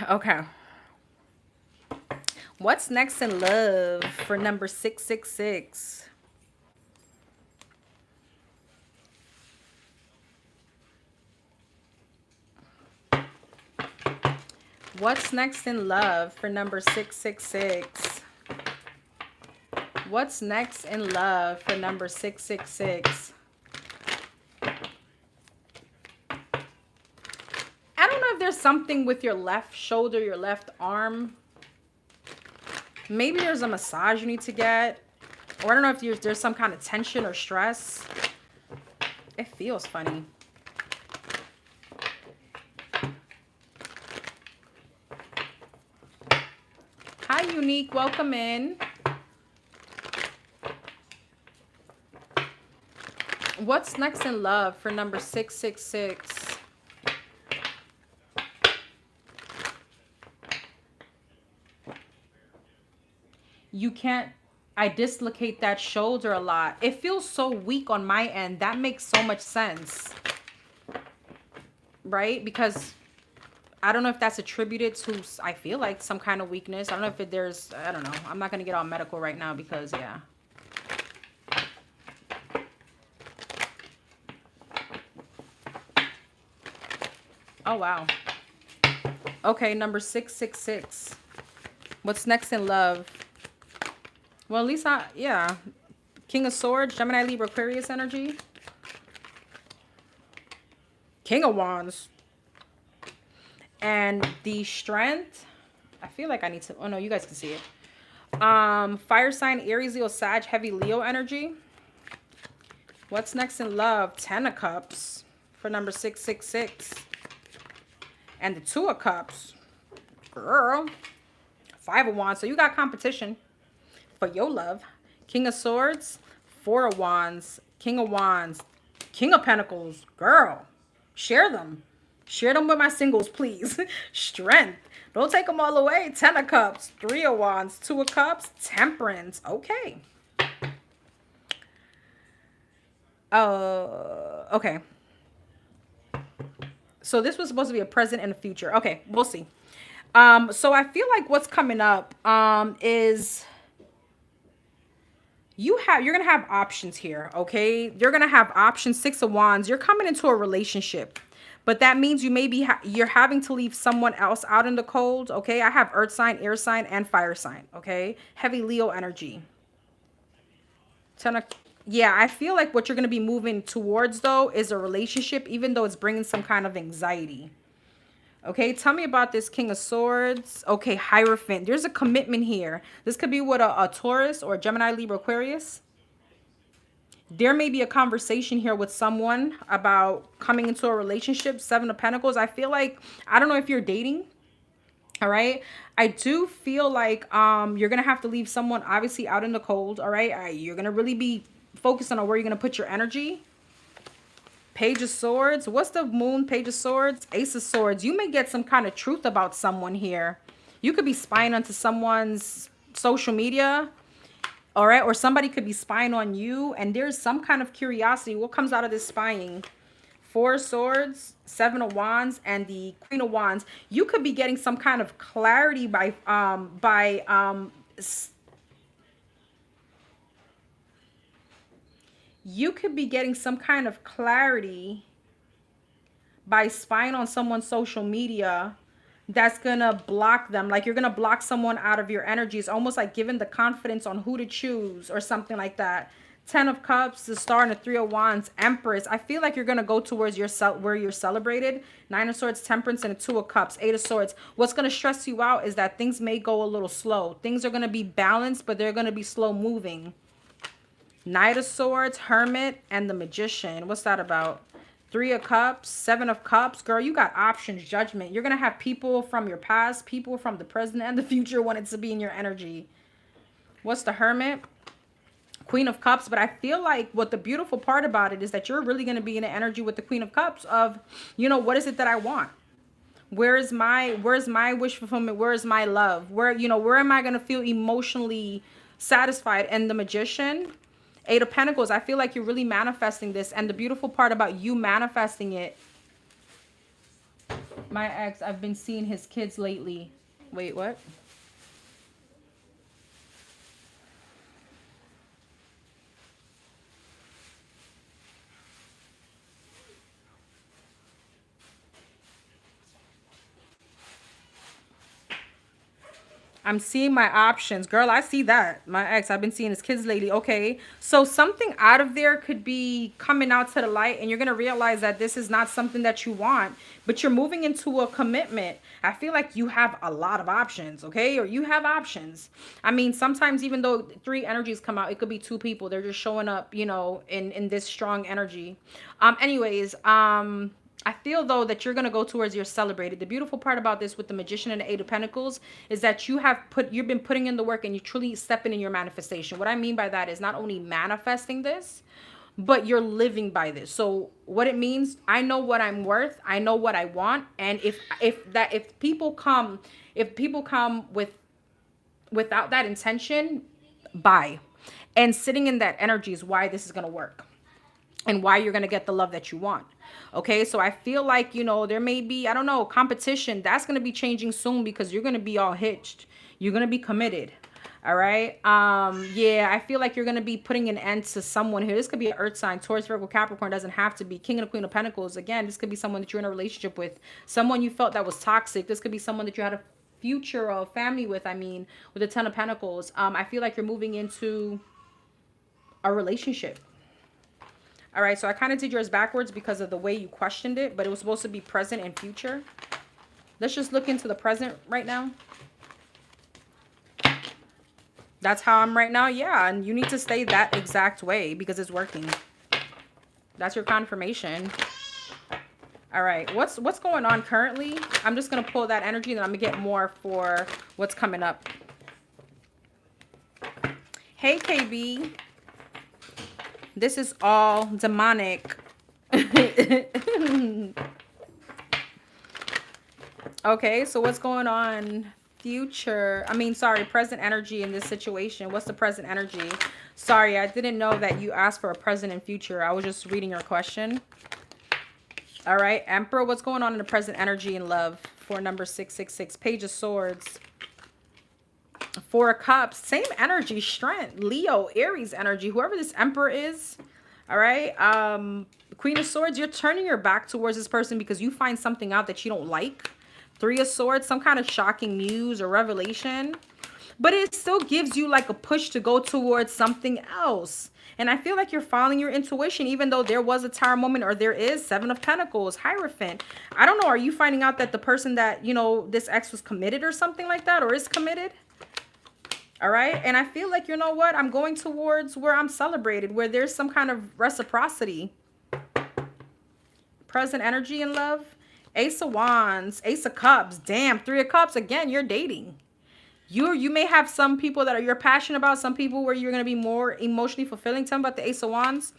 Okay. What's next in love for number 666? What's next in love for number 666? What's next in love for number 666? I don't know if there's something with your left shoulder, your left arm. Maybe there's a massage you need to get. Or I don't know if there's some kind of tension or stress. It feels funny. Hi, Unique. Welcome in. What's next in love for number 666? You can't... I dislocate that shoulder a lot. It feels so weak on my end. That makes so much sense. Right? Because I don't know if that's attributed to, I feel like, some kind of weakness. I don't know if there's, I don't know. I'm not going to get all medical right now because, yeah. Oh, wow. Okay, number 666. What's next in love? Well, at least yeah. King of Swords, Gemini, Libra, Aquarius energy. King of Wands. And the Strength. I feel like I need to, oh no, you guys can see it. Fire sign, Aries, Leo, Sag, heavy Leo energy. What's next in love? 10 of Cups for number 666. And the 2 of Cups. Girl. 5 of Wands. So you got competition for your love. King of Swords. 4 of Wands. King of Wands. King of Pentacles. Girl. Share them. Share them with my singles, please. Strength. Don't take them all away. 10 of Cups. 3 of Wands. 2 of Cups. Temperance. Okay. Okay. So this was supposed to be a present and a future. Okay, we'll see. So I feel like what's coming up is you're gonna have options here. Okay, you're gonna have options. 6 of Wands. You're coming into a relationship, but that means you may be you're having to leave someone else out in the cold. Okay, I have earth sign, air sign, and fire sign. Okay, heavy Leo energy. Yeah, I feel like what you're going to be moving towards, though, is a relationship, even though it's bringing some kind of anxiety. Okay, tell me about this King of Swords. Okay, Hierophant. There's a commitment here. This could be with a Taurus or a Gemini, Libra, Aquarius. There may be a conversation here with someone about coming into a relationship. 7 of Pentacles. I feel like, I don't know if you're dating. All right. I do feel like you're going to have to leave someone obviously out in the cold. All right. You're going to really be focusing on where you're going to put your energy. Page of Swords. What's the Moon? Page of Swords. Ace of Swords. You may get some kind of truth about someone here. You could be spying onto someone's social media. All right. Or somebody could be spying on you. And there's some kind of curiosity. What comes out of this spying? 4 of Swords, 7 of Wands, and the Queen of Wands. You could be getting some kind of clarity you could be getting some kind of clarity by spying on someone's social media that's gonna block them. Like you're gonna block someone out of your energy. It's almost like giving the confidence on who to choose or something like that. 10 of Cups, the Star, and the 3 of Wands, Empress. I feel like you're going to go towards where you're celebrated. 9 of Swords, Temperance, and a 2 of Cups. 8 of Swords. What's going to stress you out is that things may go a little slow. Things are going to be balanced, but they're going to be slow moving. Knight of Swords, Hermit, and the Magician. What's that about? 3 of Cups, 7 of Cups. Girl, you got options, judgment. You're going to have people from your past, people from the present, and the future wanting to be in your energy. What's the Hermit? Queen of Cups. But I feel like what the beautiful part about it is that you're really going to be in the energy with the Queen of Cups of, you know, what is it that I want? Where's my wish fulfillment? Where's my love? Where am I going to feel emotionally satisfied? And the Magician, 8 of Pentacles. I feel like you're really manifesting this. And the beautiful part about you manifesting it, my ex, I've been seeing his kids lately. Wait, what? I'm seeing my options. Girl, I see that. My ex, I've been seeing his kids lately. Okay. So something out of there could be coming out to the light, and you're going to realize that this is not something that you want, but you're moving into a commitment. I feel like you have a lot of options, okay? Or you have options. I mean, sometimes even though 3 energies come out, it could be 2 people. They're just showing up, you know, in this strong energy. I feel, though, that you're going to go towards your celebrated. The beautiful part about this with the Magician and the 8 of Pentacles is that you've been putting in the work and you're truly stepping in your manifestation. What I mean by that is not only manifesting this, but you're living by this. So what it means, I know what I'm worth. I know what I want. And if people come without that intention, bye. And sitting in that energy is why this is going to work. and why you're going to get the love that you want. Okay, so I feel like, you know, there may be, I don't know, competition. That's going to be changing soon because you're going to be all hitched. You're going to be committed. All right. Yeah, I feel like you're going to be putting an end to someone here. This could be an earth sign, Taurus, Virgo, Capricorn. Doesn't have to be King and the Queen of Pentacles. Again, this could be someone that you're in a relationship with, someone you felt that was toxic. This could be someone that you had a future or family with. I mean, with the Ten of Pentacles. I feel like you're moving into a relationship. All right, so I kind of did yours backwards because of the way you questioned it, but it was supposed to be present and future. Let's just look into the present right now. That's how I'm right now. Yeah, and you need to stay that exact way because it's working. That's your confirmation. All right, what's going on currently? I'm just going to pull that energy, then I'm going to get more for what's coming up. Hey, KB. This is all demonic. Okay, so what's going on? Present energy in this situation. What's the present energy? Sorry, I didn't know that you asked for a present and future. I was just reading your question. All right, Emperor, what's going on in the present energy and love for number 666? Page of Swords. Four of Cups, same energy, strength, Leo, Aries energy, whoever this Emperor is. All right. Queen of Swords, you're turning your back towards this person because you find something out that you don't like. Three of Swords, some kind of shocking news or revelation. But it still gives you like a push to go towards something else. And I feel like you're following your intuition, even though there was a Tower moment, or there is Seven of Pentacles, Hierophant. I don't know. Are you finding out that the person that, you know, this ex was committed or something like that, or is committed? All right. And I feel like, you know what? I'm going towards where I'm celebrated, where there's some kind of reciprocity. Present energy and love. Ace of Wands, Ace of Cups. Damn, Three of Cups. Again, you're dating. You may have some people that you're passionate about, some people where you're going to be more emotionally fulfilling. Tell me about the Ace of Wands.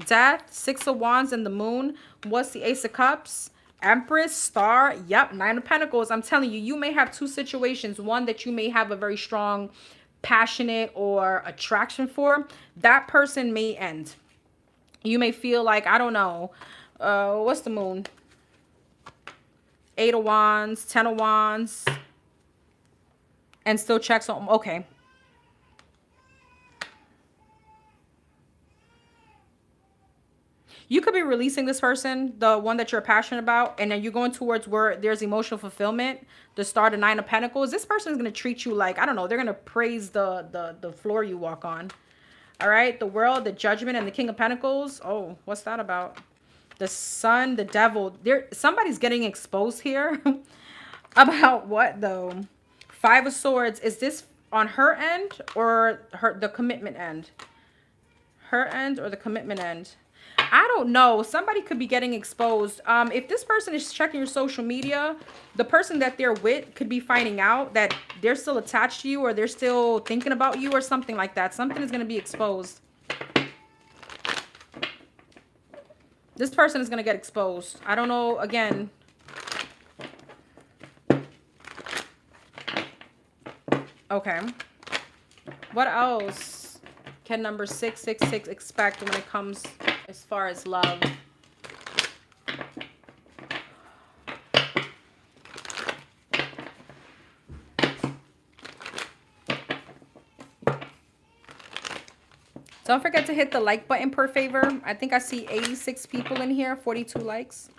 Death, Six of Wands, and the Moon. What's the Ace of Cups? Empress, Star. Yep, Nine of Pentacles. I'm telling you, you may have two situations. One that you may have a very strong passionate or attraction for. That person may end. You may feel like, I don't know, what's the Moon? Eight of Wands, Ten of Wands, and still checks on. Okay. You could be releasing this person, the one that you're passionate about, and then you're going towards where there's emotional fulfillment. The Star, the Nine of Pentacles. This person is going to treat you like, I don't know, they're going to praise the floor you walk on. All right. The World, the Judgment, and the King of Pentacles. Oh, what's that about? The Sun, the Devil. Somebody's getting exposed here. About what, though? Five of Swords. Is this on her end or the commitment end? Her end or the commitment end? I don't know. Somebody could be getting exposed. If this person is checking your social media, the person that they're with could be finding out that they're still attached to you, or they're still thinking about you, or something like that. Something is going to be exposed. This person is going to get exposed. I don't know. Again. Okay. What else can number 666 expect when it comes as far as love? Don't forget to hit the like button per favor. I think I see 86 people in here, 42 likes.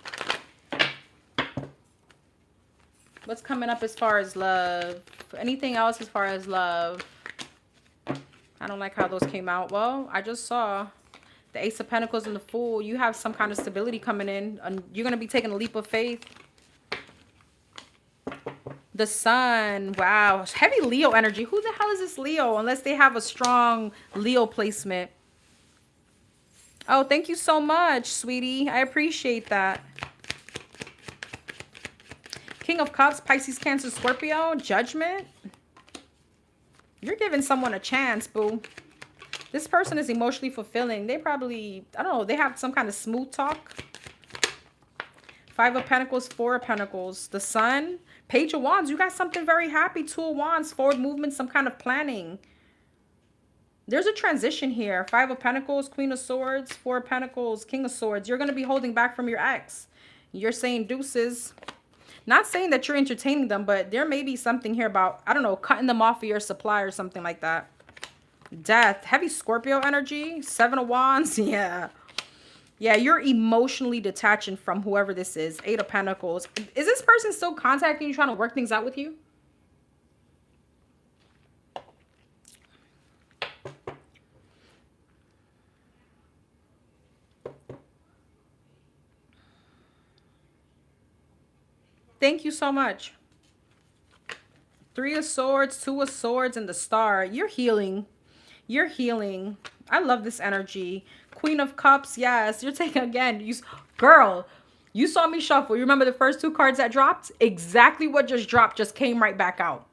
What's coming up as far as love? Anything else as far as love? I don't like how those came out. Well, I just saw the Ace of Pentacles and the Fool. You have some kind of stability coming in, and you're going to be taking a leap of faith. The Sun. Wow. Heavy Leo energy. Who the hell is this Leo? Unless they have a strong Leo placement. Oh, thank you so much, sweetie. I appreciate that. King of Cups, Pisces, Cancer, Scorpio, Judgment. You're giving someone a chance, boo. This person is emotionally fulfilling. They probably, I don't know, they have some kind of smooth talk. Five of Pentacles, Four of Pentacles. The Sun, Page of Wands. You got something very happy. Two of Wands, forward movement, some kind of planning. There's a transition here. 5 of Pentacles, Queen of Swords, 4 of Pentacles, King of Swords. You're going to be holding back from your ex. You're saying deuces. Not saying that you're entertaining them, but there may be something here about, I don't know, cutting them off of your supply or something like that. Death. Heavy Scorpio energy. 7 of Wands. Yeah. Yeah, you're emotionally detaching from whoever this is. 8 of Pentacles. Is this person still contacting you, trying to work things out with you? Thank you so much. 3 of Swords, 2 of Swords, and the Star. You're healing. You're healing. I love this energy. Queen of Cups. Yes, you're taking again. Girl, you saw me shuffle. You remember the first 2 cards that dropped? Exactly what just dropped just came right back out.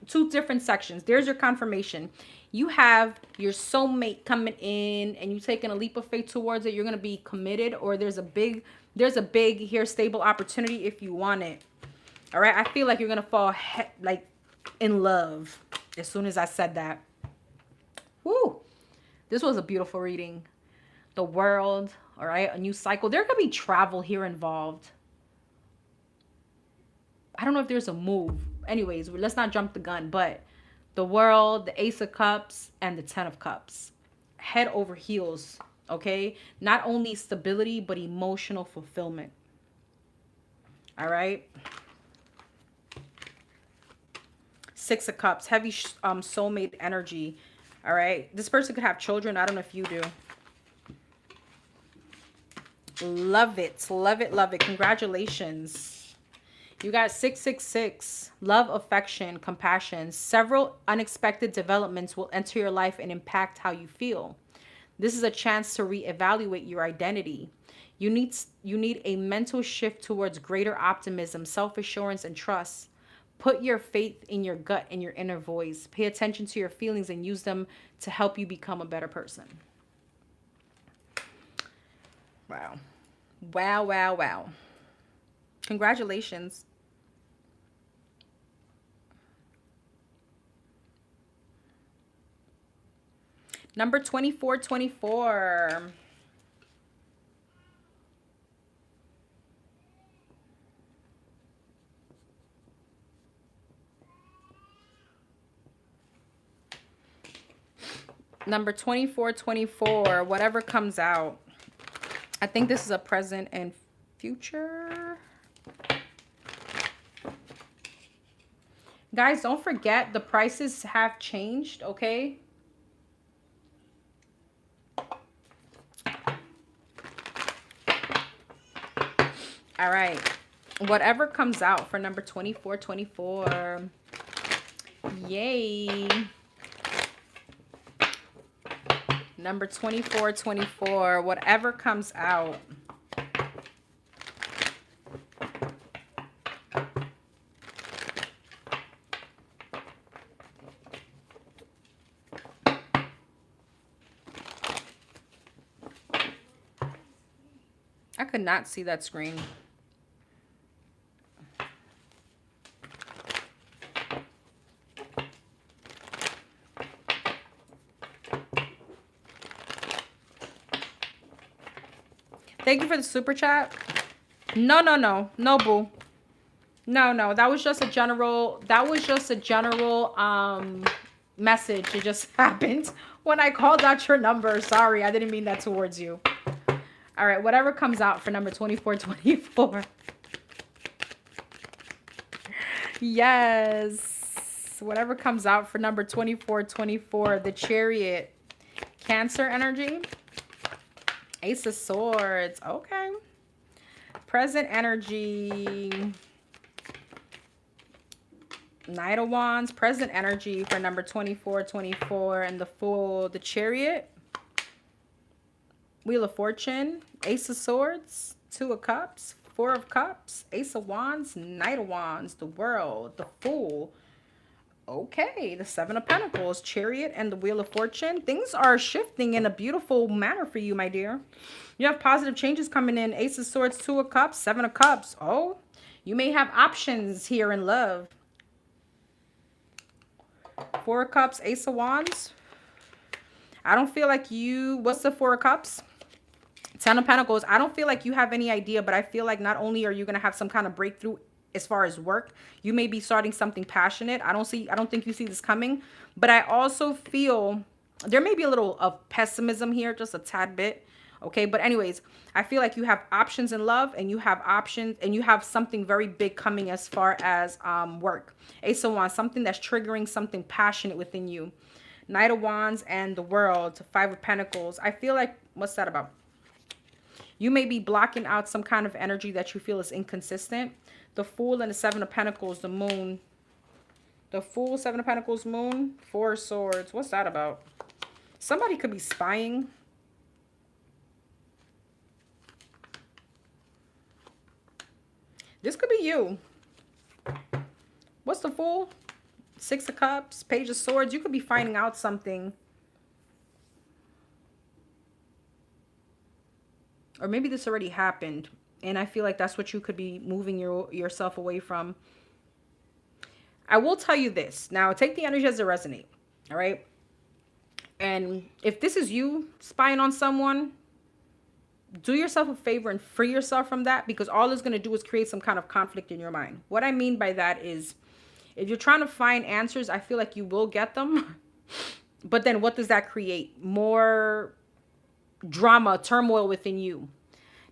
2 different sections. There's your confirmation. You have your soulmate coming in and you taking a leap of faith towards it. You're going to be committed, or there's a big here stable opportunity if you want it. All right. I feel like you're going to fall like in love as soon as I said that. Woo. This was a beautiful reading. The World. All right. A new cycle. There could be travel here involved. I don't know if there's a move. Anyways, let's not jump the gun, but the World, the Ace of Cups, and the 10 of Cups. Head over heels, okay? Not only stability, but emotional fulfillment. All right? 6 of Cups, heavy soulmate energy. All right? This person could have children. I don't know if you do. Love it. Love it. Love it. Congratulations. You got 666, love, affection, compassion. Several unexpected developments will enter your life and impact how you feel. This is a chance to reevaluate your identity. You need a mental shift towards greater optimism, self-assurance, and trust. Put your faith in your gut and your inner voice. Pay attention to your feelings and use them to help you become a better person. Wow. Wow, wow, wow. Congratulations. Number 2424. Number 2424, whatever comes out. I think this is a present and future. Guys, don't forget the prices have changed, okay? All right. Whatever comes out for number 2424. Yay. Number 2424. Whatever comes out. I could not see that screen. Thank you for the super chat. No, boo. No, that was just a general, message. It just happened when I called out your number. Sorry, I didn't mean that towards you. All right, whatever comes out for number 2424. Yes. Whatever comes out for number 2424, the Chariot. Cancer energy. Ace of Swords. Okay. Present energy. Knight of Wands. Present energy for number 2424 and the Fool, the Chariot. Wheel of Fortune. Ace of Swords. 2 of Cups. 4 of Cups. Ace of Wands. Knight of Wands. The World. The Fool. Okay, the 7 of Pentacles, Chariot, and the Wheel of Fortune. Things are shifting in a beautiful manner for you, my dear. You have positive changes coming in. Ace of Swords, 2 of Cups, 7 of Cups. Oh, you may have options here in love. 4 of Cups, Ace of Wands. I don't feel like you, what's the Four of Cups? Ten of Pentacles. I don't feel like you have any idea, but I feel like not only are you going to have some kind of breakthrough as far as work, you may be starting something passionate. I don't think you see this coming, but I also feel there may be a little of pessimism here, just a tad bit. Okay. But anyways, I feel like you have options in love, and you have options, and you have something very big coming as far as work. Ace of Wands, something that's triggering something passionate within you. Knight of Wands and the World, Five of Pentacles. I feel like, what's that about? You may be blocking out some kind of energy that you feel is inconsistent. The Fool and the Seven of Pentacles, the Moon. The Fool, Seven of Pentacles, Moon, Four of Swords. What's that about? Somebody could be spying. This could be you. What's the Fool? Six of Cups, Page of Swords. You could be finding out something. Or maybe this already happened, and I feel like that's what you could be moving yourself away from. I will tell you this. Now, take the energy as it resonates, all right? And if this is you spying on someone, do yourself a favor and free yourself from that, because all it's going to do is create some kind of conflict in your mind. What I mean by that is, if you're trying to find answers, I feel like you will get them. But then what does that create? More drama, turmoil within you.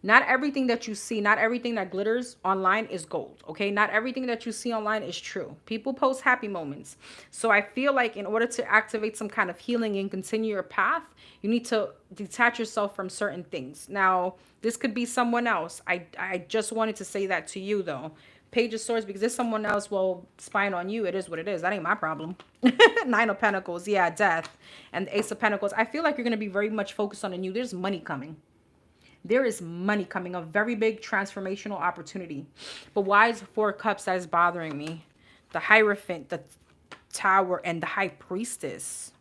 Not everything that you see, not everything that glitters online is gold, okay? Not everything that you see online is true. People post happy moments. So I feel like in order to activate some kind of healing and continue your path, you need to detach yourself from certain things. Now, this could be someone else. I just wanted to say that to you, though. Page of Swords, because there's someone else, well, spying on you. It is what it is. That ain't my problem. Nine of Pentacles. Yeah, death. And the Ace of Pentacles. I feel like you're going to be very much focused on the new. There's money coming. There is money coming. A very big transformational opportunity. But why is Four Cups that is bothering me? The Hierophant, the Tower, and the High Priestess.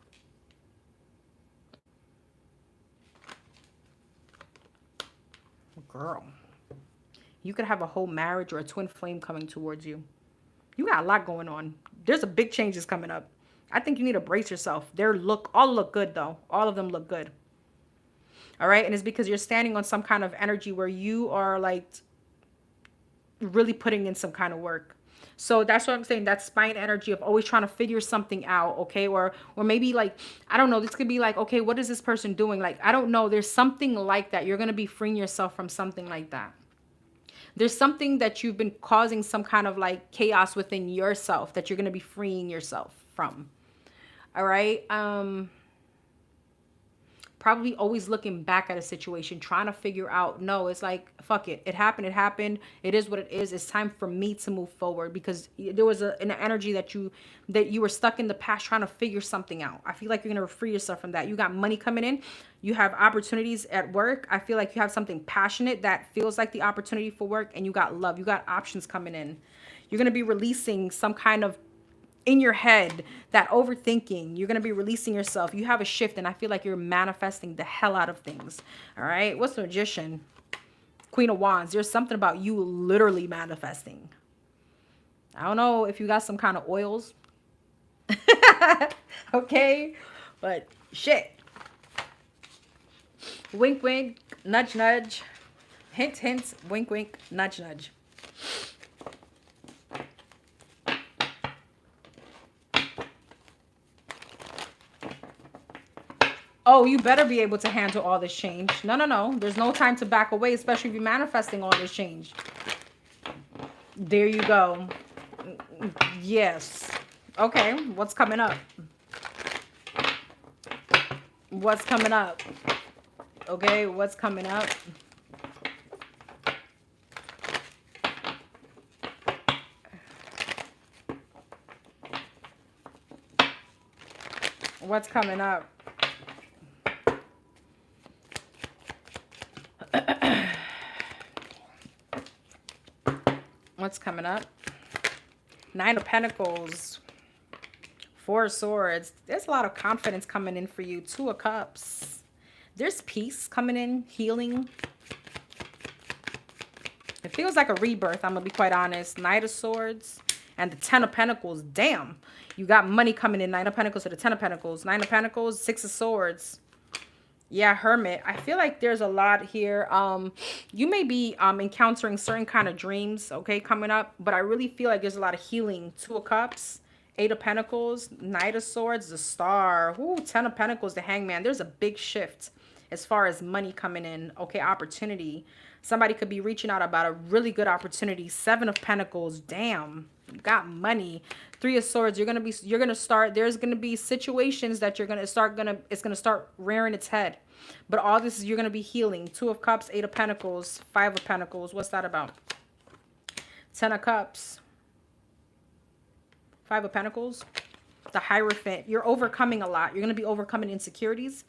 Girl. You could have a whole marriage or a twin flame coming towards you. You got a lot going on. There's a big changes coming up. I think you need to brace yourself. All look good, though. All of them look good. All right. And it's because you're standing on some kind of energy where you are like really putting in some kind of work. So that's what I'm saying. That spine energy of always trying to figure something out. Okay. Or maybe like, I don't know. This could be like, okay, what is this person doing? Like, I don't know. There's something like that. You're going to be freeing yourself from something like that. There's something that you've been causing some kind of like chaos within yourself that you're going to be freeing yourself from. All right. Probably always looking back at a situation, trying to figure out, no, it's like, fuck it. It happened. It happened. It is what it is. It's time for me to move forward, because there was an energy that you were stuck in the past trying to figure something out. I feel like you're going to free yourself from that. You got money coming in. You have opportunities at work. I feel like you have something passionate that feels like the opportunity for work, and you got love. You got options coming in. You're going to be releasing some kind of in your head, that overthinking. You're going to be releasing yourself. You have a shift, and I feel like you're manifesting the hell out of things. All right. What's the Magician? Queen of Wands. There's something about you literally manifesting. I don't know if you got some kind of oils. Okay. But shit. Wink, wink, nudge, nudge. Hint, hint, wink, wink, nudge, nudge. Oh, you better be able to handle all this change. No, no, no. There's no time to back away, especially if you're manifesting all this change. There you go. Yes. Okay. What's coming up? What's coming up? Okay. What's coming up? What's coming up? What's coming up? Nine of Pentacles. Four of Swords. There's a lot of confidence coming in for you. Two of Cups. There's peace coming in. Healing. It feels like a rebirth, I'm going to be quite honest. Knight of Swords. And the Ten of Pentacles. Damn. You got money coming in. Nine of Pentacles to the Ten of Pentacles. Nine of Pentacles. Six of Swords. Yeah, Hermit. I feel like there's a lot here. You may be encountering certain kind of dreams, okay, coming up, but I really feel like there's a lot of healing. Two of Cups, Eight of Pentacles, Knight of Swords, the Star, ooh, Ten of Pentacles, the Hangman. There's a big shift as far as money coming in, okay, opportunity. Somebody could be reaching out about a really good opportunity. Seven of Pentacles, damn, you got money. Three of Swords, you're gonna start, there's gonna be situations that it's gonna start rearing its head. But all this is, you're gonna be healing. Two of Cups, Eight of Pentacles, Five of Pentacles. What's that about? Ten of Cups, Five of Pentacles, the Hierophant. You're overcoming a lot. You're gonna be overcoming insecurities.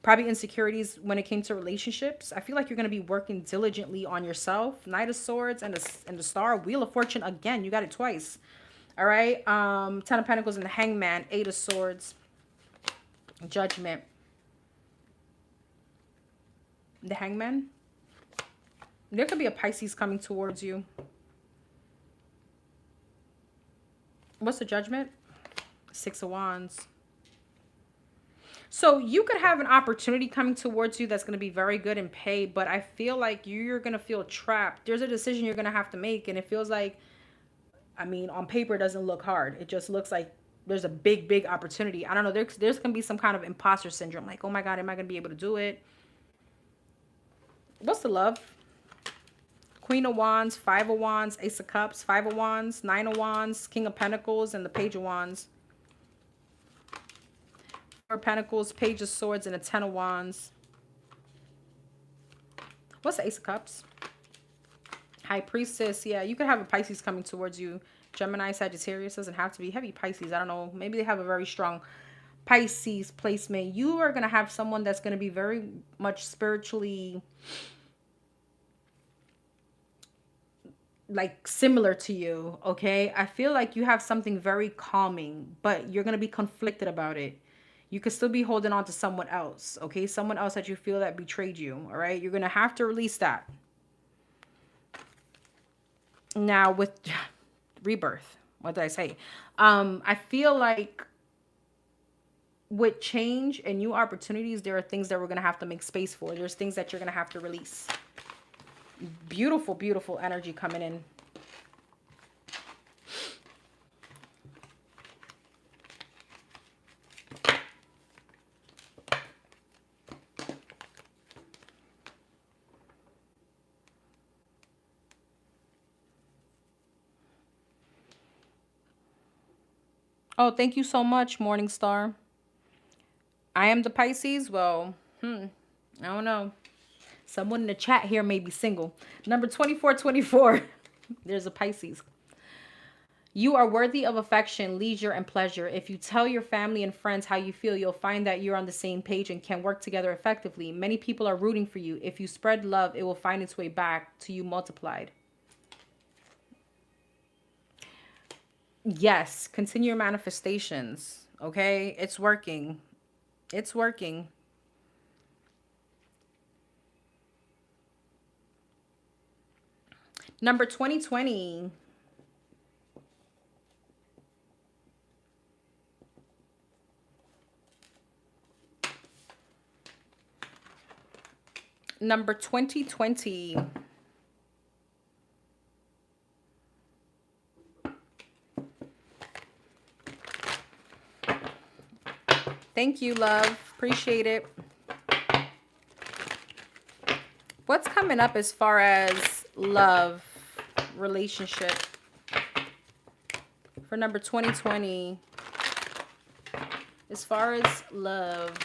Probably insecurities when it came to relationships. I feel like you're going to be working diligently on yourself. Knight of Swords and the Star. Wheel of Fortune again. You got it twice. All right. Ten of Pentacles and the Hangman. Eight of Swords. Judgment. The Hangman. There could be a Pisces coming towards you. What's the Judgment? Six of Wands. So you could have an opportunity coming towards you that's going to be very good in pay, but I feel like you're going to feel trapped. There's a decision you're going to have to make, and it feels like, I mean, on paper it doesn't look hard. It just looks like there's a big opportunity. I don't know. There's going to be some kind of imposter syndrome. Like, oh my God, am I going to be able to do it? What's the love? Queen of Wands, Five of Wands, Ace of Cups, Five of Wands, Nine of Wands, King of Pentacles, and the Page of Wands. Four of Pentacles, Page of Swords, and a Ten of Wands. What's the Ace of Cups? High Priestess. Yeah, you could have a Pisces coming towards you. Gemini, Sagittarius. Doesn't have to be heavy Pisces. I don't know. Maybe they have a very strong Pisces placement. You are going to have someone that's going to be very much spiritually like similar to you, okay? I feel like you have something very calming, but you're going to be conflicted about it. You could still be holding on to someone else, okay? Someone else that you feel that betrayed you, all right? You're going to have to release that. Now with rebirth, what did I say? I feel like with change and new opportunities, there are things that we're going to have to make space for. There's things that you're going to have to release. Beautiful energy coming in. Oh, thank you so much, Morningstar. I am the Pisces. Well, I don't know. Someone in the chat here may be single. Number 2424. There's a Pisces. You are worthy of affection, leisure, and pleasure. If you tell your family and friends how you feel, you'll find that you're on the same page and can work together effectively. Many people are rooting for you. If you spread love, it will find its way back to you multiplied. Yes, continue your manifestations. Okay, it's working. It's working. Number 2020. Number 2020. Thank you, love. Appreciate it. What's coming up as far as love, relationship for number 2020? As far as love.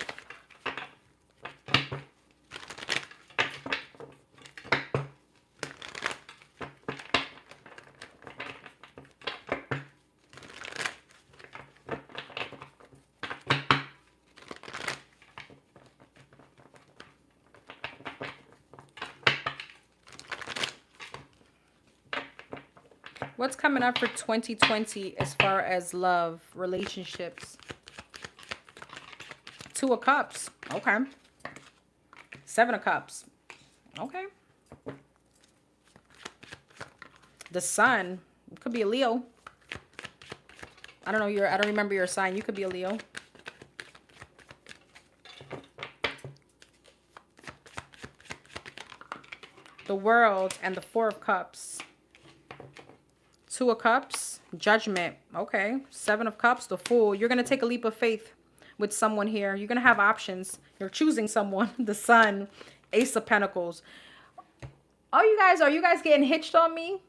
What's coming up for 2020 as far as love, relationships? Two of Cups. Okay. Seven of Cups. Okay. The Sun. It could be a Leo. I don't know. I don't remember your sign. You could be a Leo. the World, and the Four of Cups. Two of Cups, Judgment. Okay. Seven of Cups, the Fool. You're going to take a leap of faith with someone here. You're going to have options. You're choosing someone. The Sun, Ace of Pentacles. Oh, are you guys getting hitched on me?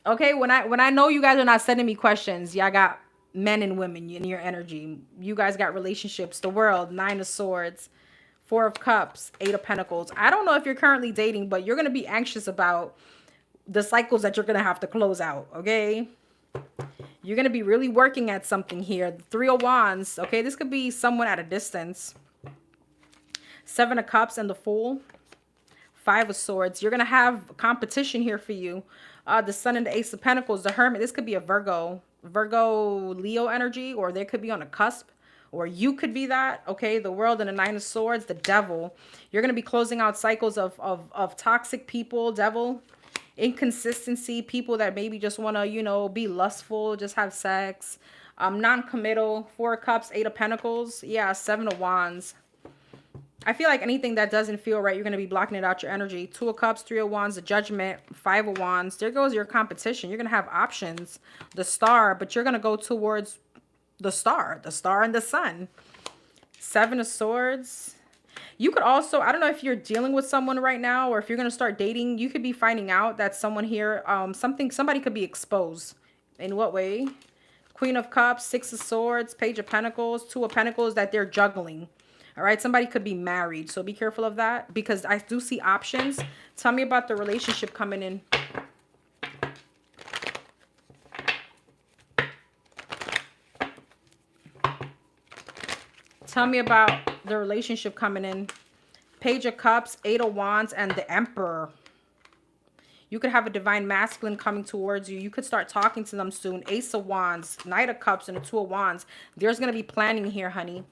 Okay, when I know you guys are not sending me questions, y'all got men and women in your energy. You guys got relationships. The World, Nine of Swords, Four of Cups, Eight of Pentacles. I don't know if you're currently dating, but you're going to be anxious about the cycles that you're going to have to close out, okay? You're going to be really working at something here. The Three of Wands, okay? This could be someone at a distance. Seven of Cups and the Fool. Five of Swords. You're going to have competition here for you. The Sun and the Ace of Pentacles. The Hermit. This could be a Virgo Leo energy, or they could be on a cusp, or you could be that. Okay. The World and the Nine of Swords. The Devil. You're going to be closing out cycles of toxic people. Devil. Inconsistency. People that maybe just want to, you know, be lustful, just have sex. Non-committal. Four of Cups, Eight of Pentacles. Yeah. Seven of Wands. I feel like anything that doesn't feel right, you're going to be blocking it out your energy. Two of Cups, Three of Wands, the Judgment, Five of Wands. There goes your competition. You're going to have options. The Star, but you're going to go towards the Star and the Sun. Seven of Swords. You could also, I don't know if you're dealing with someone right now, or if you're going to start dating, you could be finding out that someone here, somebody could be exposed. In what way? Queen of Cups, Six of Swords, Page of Pentacles, Two of Pentacles, that they're juggling. All right, somebody could be married, so be careful of that, because I do see options. Tell me about the relationship coming in. Tell me about the relationship coming in. Page of Cups, Eight of Wands, and the Emperor. You could have a divine masculine coming towards you. You could start talking to them soon. Ace of Wands, Knight of Cups, and the Two of Wands. There's going to be planning here, honey.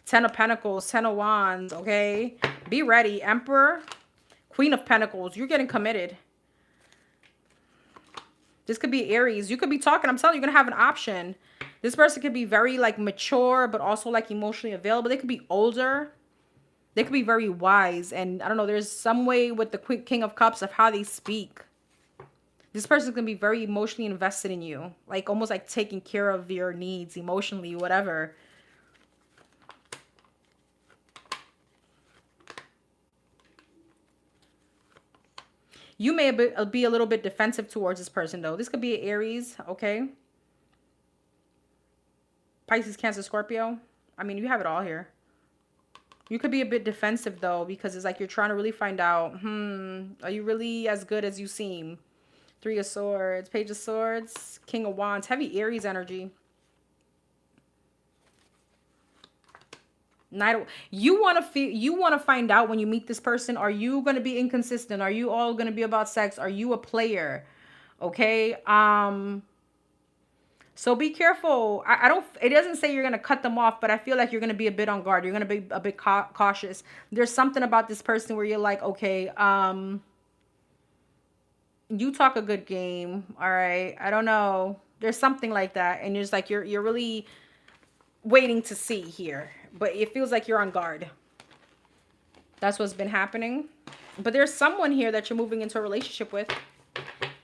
Ten of Pentacles, Ten of Wands, okay? Be ready. Emperor, Queen of Pentacles. You're getting committed. This could be Aries. You could be talking. I'm telling you, you're going to have an option. This person could be very, like, mature, but also, like, emotionally available. They could be older. They could be very wise. And, I don't know, there's some way with the King of Cups of how they speak. This person is going to be very emotionally invested in you. Like, almost like taking care of your needs emotionally, whatever. You may be a little bit defensive towards this person, though. This could be an Aries, okay? Pisces, Cancer, Scorpio. I mean, you have it all here. You could be a bit defensive, though, because it's like you're trying to really find out, are you really as good as you seem? Three of Swords, Page of Swords, King of Wands. Heavy Aries energy. You want to find out when you meet this person, are you going to be inconsistent? Are you all going to be about sex? Are you a player? Okay? So be careful. It doesn't say you're going to cut them off, but I feel like you're going to be a bit on guard. You're going to be a bit cautious. There's something about this person where you're like, okay, you talk a good game. All right. I don't know. There's something like that. And you're just like, you're really waiting to see here, but it feels like you're on guard. That's what's been happening. But there's someone here that you're moving into a relationship with.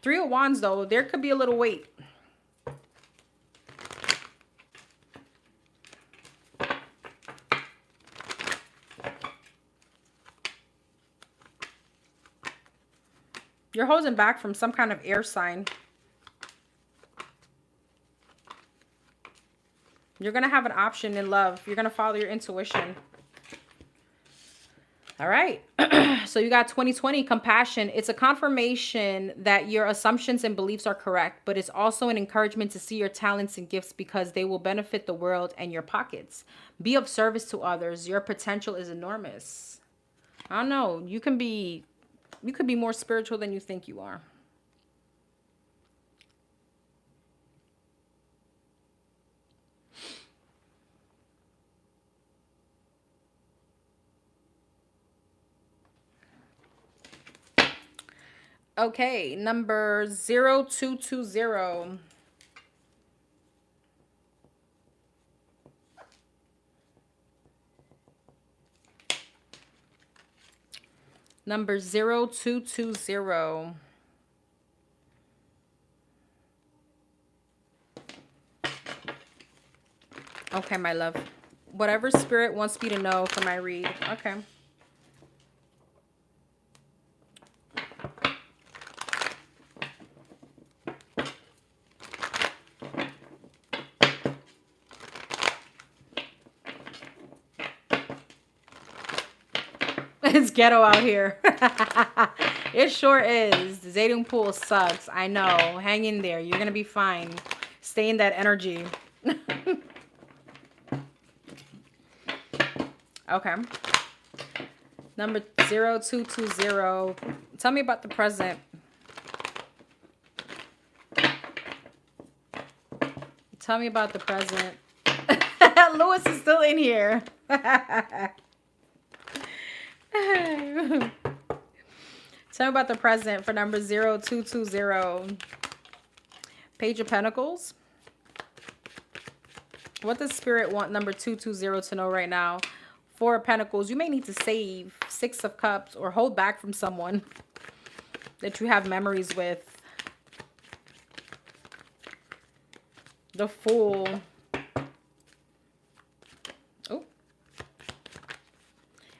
Three of Wands, though, there could be a little wait. You're holding back from some kind of air sign. You're going to have an option in love. You're going to follow your intuition. All right. So you got 2020, compassion. It's a confirmation that your assumptions and beliefs are correct, but it's also an encouragement to see your talents and gifts because they will benefit the world and your pockets. Be of service to others. Your potential is enormous. I don't know. You could be more spiritual than you think you are. Okay, number 0220. Number 0220. Okay, my love. Whatever spirit wants me to know for my read. Okay. It's ghetto out here. It sure is. The dating pool sucks. I know. Hang in there. You're going to be fine. Stay in that energy. Okay. Number 0220. Tell me about the present. Tell me about the present. Lewis is still in here. Tell me about the present for number 0220. Page of Pentacles. What does Spirit want number 220 to know right now? Four of Pentacles. You may need to save. Six of Cups, or hold back from someone that you have memories with. The Fool. Oh.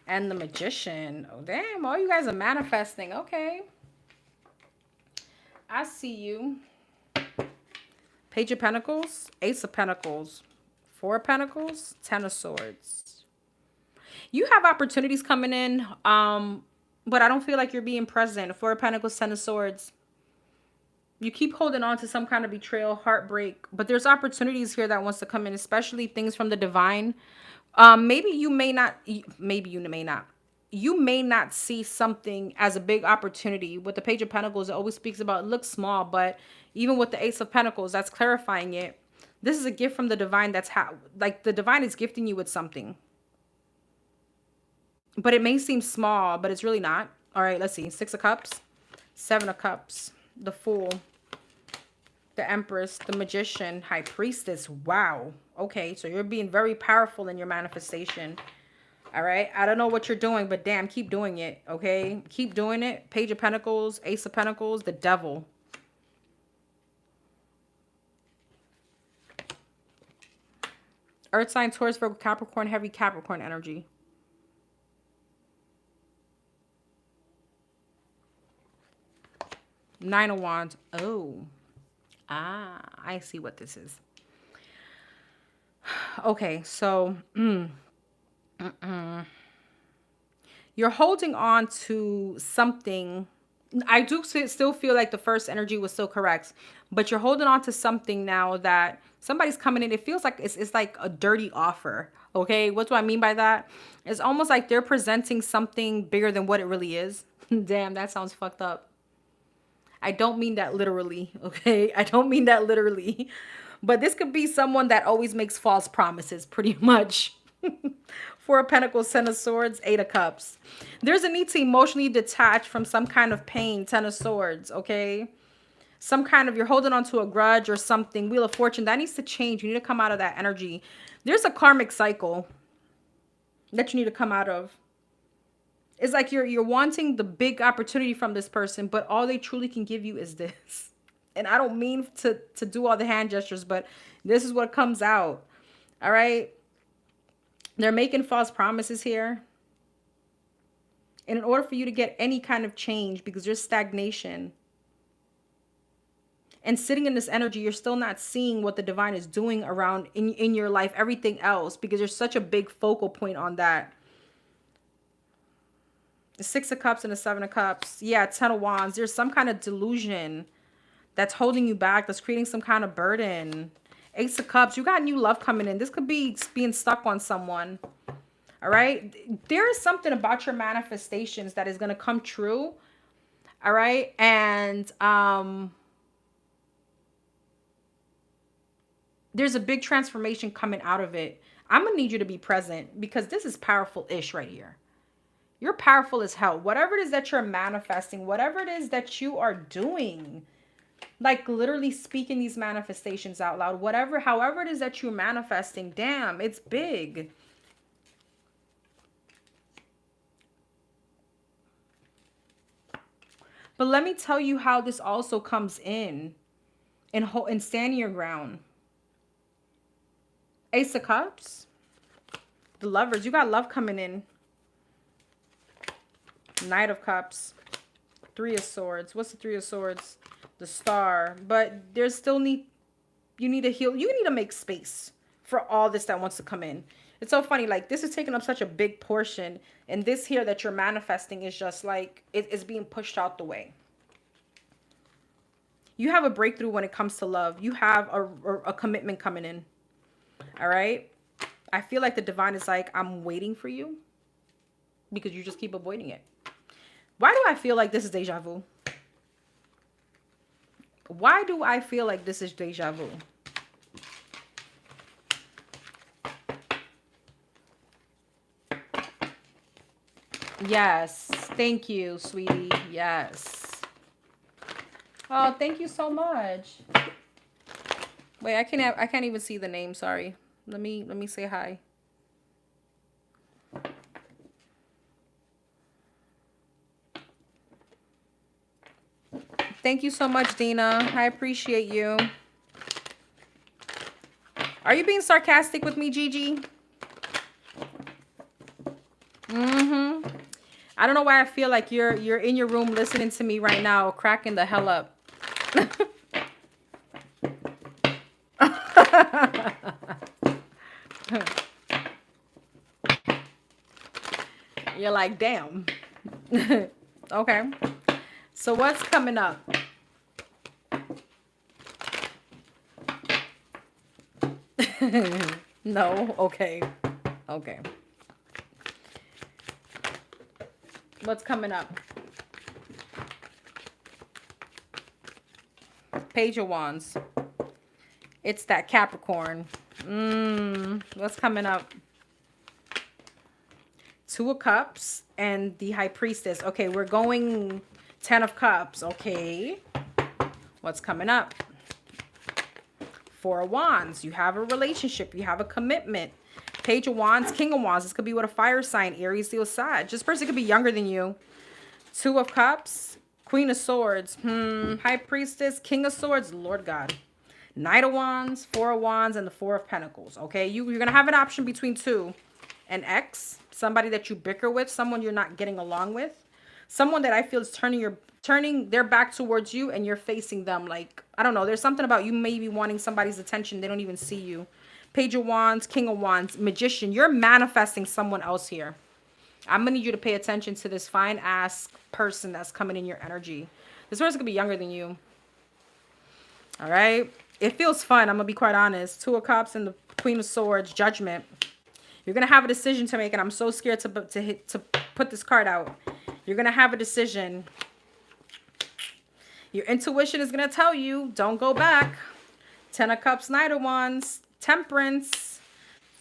And the Magician. Oh, damn. All you guys are manifesting. Okay. I see you. Page of Pentacles. Ace of Pentacles. Four of Pentacles. Ten of Swords. You have opportunities coming in, but I don't feel like you're being present. Four of Pentacles, Ten of Swords. You keep holding on to some kind of betrayal, heartbreak, but there's opportunities here that wants to come in, especially things from the divine. Maybe you may not. You may not see something as a big opportunity. With the Page of Pentacles, it always speaks about it looks small, but even with the Ace of Pentacles, that's clarifying it. This is a gift from the divine. That's how, like, the divine is gifting you with something. But it may seem small, but it's really not. All right, let's see. Six of Cups, Seven of Cups, the Fool, the Empress, the Magician, High Priestess. Wow. Okay, so you're being very powerful in your manifestation. All right, I don't know what you're doing, but damn, keep doing it. Okay, keep doing it. Page of Pentacles, Ace of Pentacles, the Devil. Earth sign, Taurus, Virgo, Capricorn, heavy Capricorn energy. Nine of Wands. Oh. I see what this is. Okay, so you're holding on to something. I do still feel like the first energy was still correct, but you're holding on to something now that somebody's coming in. It feels like it's like a dirty offer. Okay, what do I mean by that? It's almost like they're presenting something bigger than what it really is. Damn, that sounds fucked up. I don't mean that literally, okay? I don't mean that literally. But this could be someone that always makes false promises, pretty much. Four of Pentacles, Ten of Swords, Eight of Cups. There's a need to emotionally detach from some kind of pain, Ten of Swords, okay? Some kind of, you're holding on to a grudge or something. Wheel of Fortune, that needs to change. You need to come out of that energy. There's a karmic cycle that you need to come out of. It's like you're wanting the big opportunity from this person, but all they truly can give you is this. And I don't mean to do all the hand gestures, but this is what comes out. All right? They're making false promises here. And in order for you to get any kind of change, because there's stagnation, and sitting in this energy, you're still not seeing what the divine is doing around in your life, everything else, because there's such a big focal point on that. The Six of Cups and the Seven of Cups. Yeah, Ten of Wands. There's some kind of delusion that's holding you back, that's creating some kind of burden. Ace of Cups. You got new love coming in. This could be being stuck on someone. All right? There is something about your manifestations that is going to come true. All right? And there's a big transformation coming out of it. I'm going to need you to be present because this is powerful-ish right here. You're powerful as hell. Whatever it is that you're manifesting, whatever it is that you are doing, like literally speaking these manifestations out loud, however it is that you're manifesting, damn, it's big. But let me tell you how this also comes in standing your ground. Ace of Cups. The Lovers. You got love coming in. Knight of Cups. Three of Swords. What's the Three of Swords? The Star. But there's still you need to heal. You need to make space for all this that wants to come in. It's so funny. Like, this is taking up such a big portion. And this here that you're manifesting is just like, it's being pushed out the way. You have a breakthrough when it comes to love. You have a commitment coming in. All right. I feel like the divine is like, I'm waiting for you because you just keep avoiding it. Why do I feel like this is deja vu? Why do I feel like this is deja vu? Yes. Thank you, sweetie. Yes. Oh, thank you so much. Wait, I can't even see the name, sorry. Let me say hi. Thank you so much, Dina. I appreciate you. Are you being sarcastic with me, Gigi? I don't know why I feel like you're in your room listening to me right now, cracking the hell up. You're like, damn. Okay. So what's coming up? No. Okay. Okay. What's coming up? Page of Wands. It's that Capricorn. What's coming up? Two of Cups and the High Priestess. Okay, we're going 10 of Cups. Okay. What's coming up? Four of Wands. You have a relationship. You have a commitment. Page of Wands, King of Wands. This could be with a fire sign, Aries, Leo, Sag. This person could be younger than you. Two of Cups, Queen of Swords, High Priestess, King of Swords, Lord God. Knight of Wands, Four of Wands, and the Four of Pentacles. Okay, you're going to have an option between two. An ex, somebody that you bicker with, someone you're not getting along with. Someone that I feel is turning their back towards you and you're facing them. Like, I don't know, there's something about you maybe wanting somebody's attention. They don't even see you. Page of Wands, King of Wands, Magician. You're manifesting someone else here. I'm going to need you to pay attention to this fine-ass person that's coming in your energy. This person could be younger than you. All right? It feels fun. I'm going to be quite honest. Two of Cups and the Queen of Swords, Judgment. You're going to have a decision to make, and I'm so scared to put this card out. You're going to have a decision. Your intuition is going to tell you, don't go back. 10 of Cups, Knight of Wands, Temperance,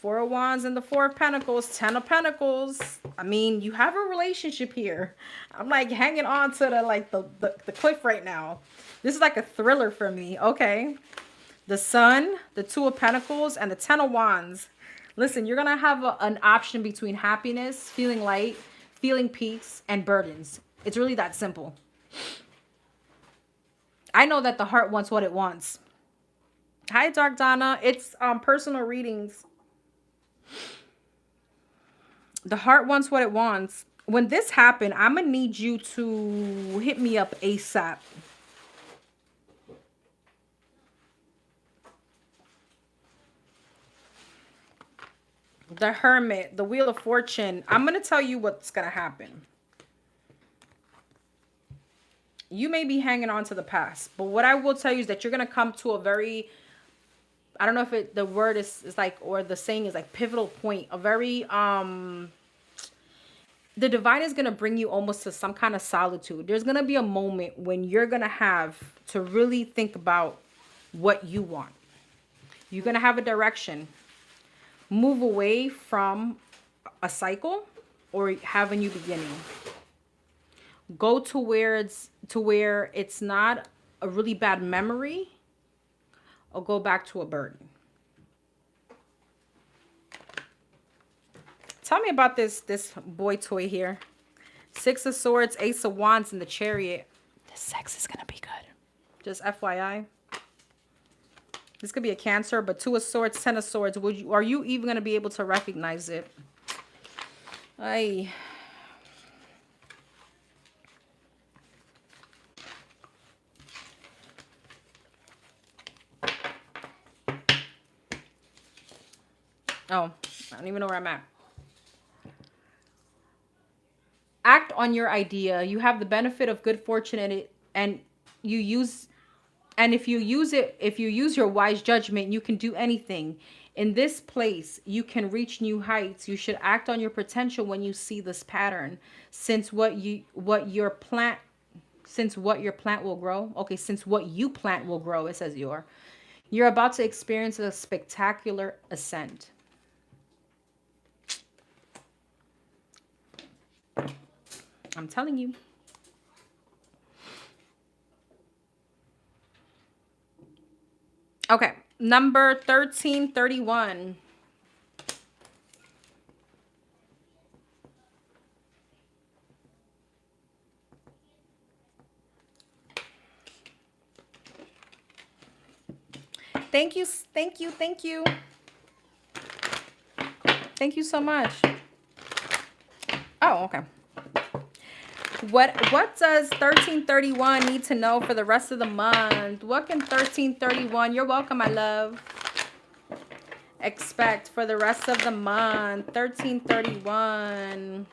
Four of Wands, and the Four of Pentacles, 10 of Pentacles. I mean, you have a relationship here. I'm like hanging on to the cliff right now. This is like a thriller for me. Okay. The Sun, the Two of Pentacles, and the 10 of Wands. Listen, you're going to have an option between happiness, feeling light, feeling peace, and burdens. It's really that simple. I know that the heart wants what it wants. Hi, Dark Donna. It's personal readings. The heart wants what it wants. When this happened, I'm going to need you to hit me up ASAP. The Hermit, the Wheel of Fortune. I'm going to tell you what's going to happen. You may be hanging on to the past, but what I will tell you is that you're going to come to a very, I don't know if the word is like, or the saying is like pivotal point, a very, the divine is going to bring you almost to some kind of solitude. There's going to be a moment when you're going to have to really think about what you want. You're going to have a direction. Move away from a cycle or have a new beginning. Go to where it's not a really bad memory, or go back to a burden. Tell me about this boy toy here. Six of Swords, Ace of Wands, and the Chariot. sex is going to be good. Just FYI. This could be a Cancer, but 2 of Swords, 10 of Swords. Are you even going to be able to recognize it? Ay. Oh, I don't even know where I'm at. Act on your idea. You have the benefit of good fortune in it, and you use, and if you use your wise judgment, you can do anything. In this place, you can reach new heights. You should act on your potential when you see this pattern. Since what your plant will grow. Okay, since what you plant will grow, it says you're about to experience a spectacular ascent. I'm telling you. Okay, number 1331. Thank you, thank you, thank you. Thank you so much. Oh, okay. What does 1331 need to know for the rest of the month? What can 1331, you're welcome, my love, expect for the rest of the month? 1331.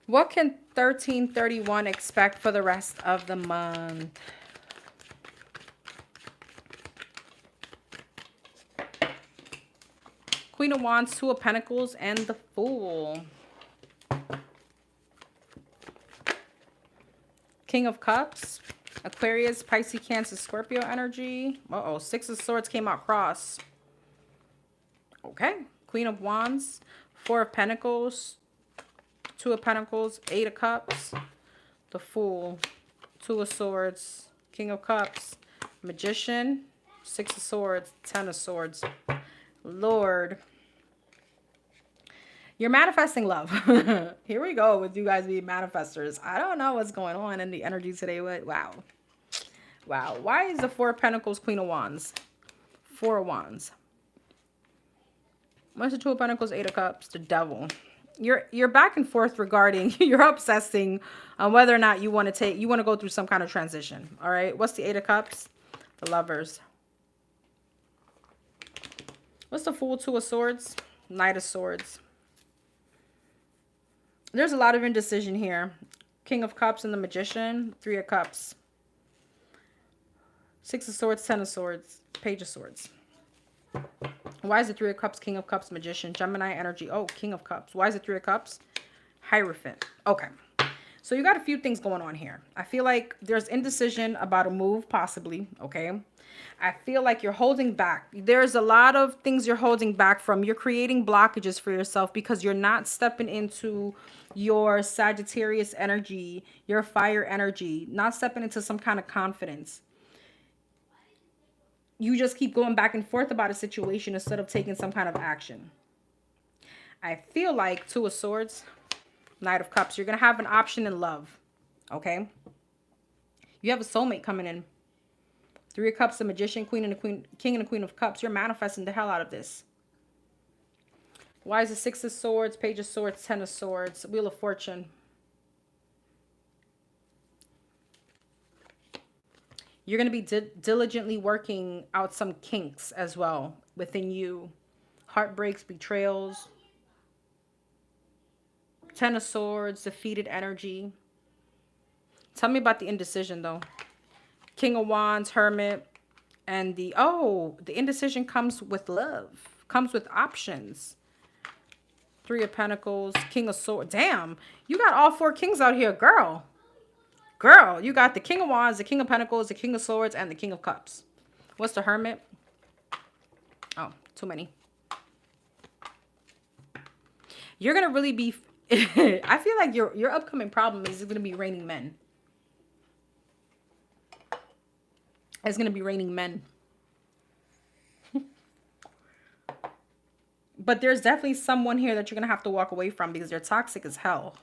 What can 1331 expect for the rest of the month? Queen of Wands, 2 of Pentacles, and the Fool. King of Cups, Aquarius, Pisces, Cancer, Scorpio energy. Uh-oh, 6 of Swords came out cross. Okay. Queen of Wands, 4 of Pentacles, 2 of Pentacles, 8 of Cups, the Fool, 2 of Swords, King of Cups, Magician, 6 of Swords, 10 of Swords. Lord, you're manifesting love. Here we go with you guys being manifestors. I don't know what's going on in the energy today, but wow. Wow. Why is the 4 of Pentacles, Queen of Wands? 4 of Wands. What's the 2 of Pentacles, 8 of Cups? The Devil. You're back and forth regarding, you're obsessing on whether or not you want to go through some kind of transition. All right. What's the 8 of Cups? The Lovers. What's the Fool? 2 of Swords? Knight of Swords. There's a lot of indecision here. King of Cups and the Magician. 3 of Cups. 6 of Swords, 10 of Swords, Page of Swords. Why is it 3 of Cups, King of Cups, Magician, Gemini energy? Oh, King of Cups. Why is it 3 of Cups? Hierophant. Okay. So you got a few things going on here. I feel like there's indecision about a move, possibly. Okay. I feel like you're holding back. There's a lot of things you're holding back from. You're creating blockages for yourself because you're not stepping into your Sagittarius energy, your fire energy, not stepping into some kind of confidence. You just keep going back and forth about a situation instead of taking some kind of action. I feel like 2 of Swords, Knight of Cups, you're going to have an option in love. Okay. You have a soulmate coming in. 3 of Cups, the Magician, King and the Queen of Cups. You're manifesting the hell out of this. Why is it 6 of Swords, Page of Swords, 10 of Swords, Wheel of Fortune? You're going to be diligently working out some kinks as well within you. Heartbreaks, betrayals. 10 of Swords, defeated energy. Tell me about the indecision, though. King of Wands, Hermit. And the indecision comes with love. Comes with options. Three of Pentacles, King of Swords. Damn, you got all four kings out here, girl. Girl, you got the King of Wands, the King of Pentacles, the King of Swords, and the King of Cups. What's the Hermit? Oh, too many. You're going to really be... I feel like your upcoming problem is going to be raining men. It's going to be raining men. But there's definitely someone here that you're going to have to walk away from because they're toxic as hell.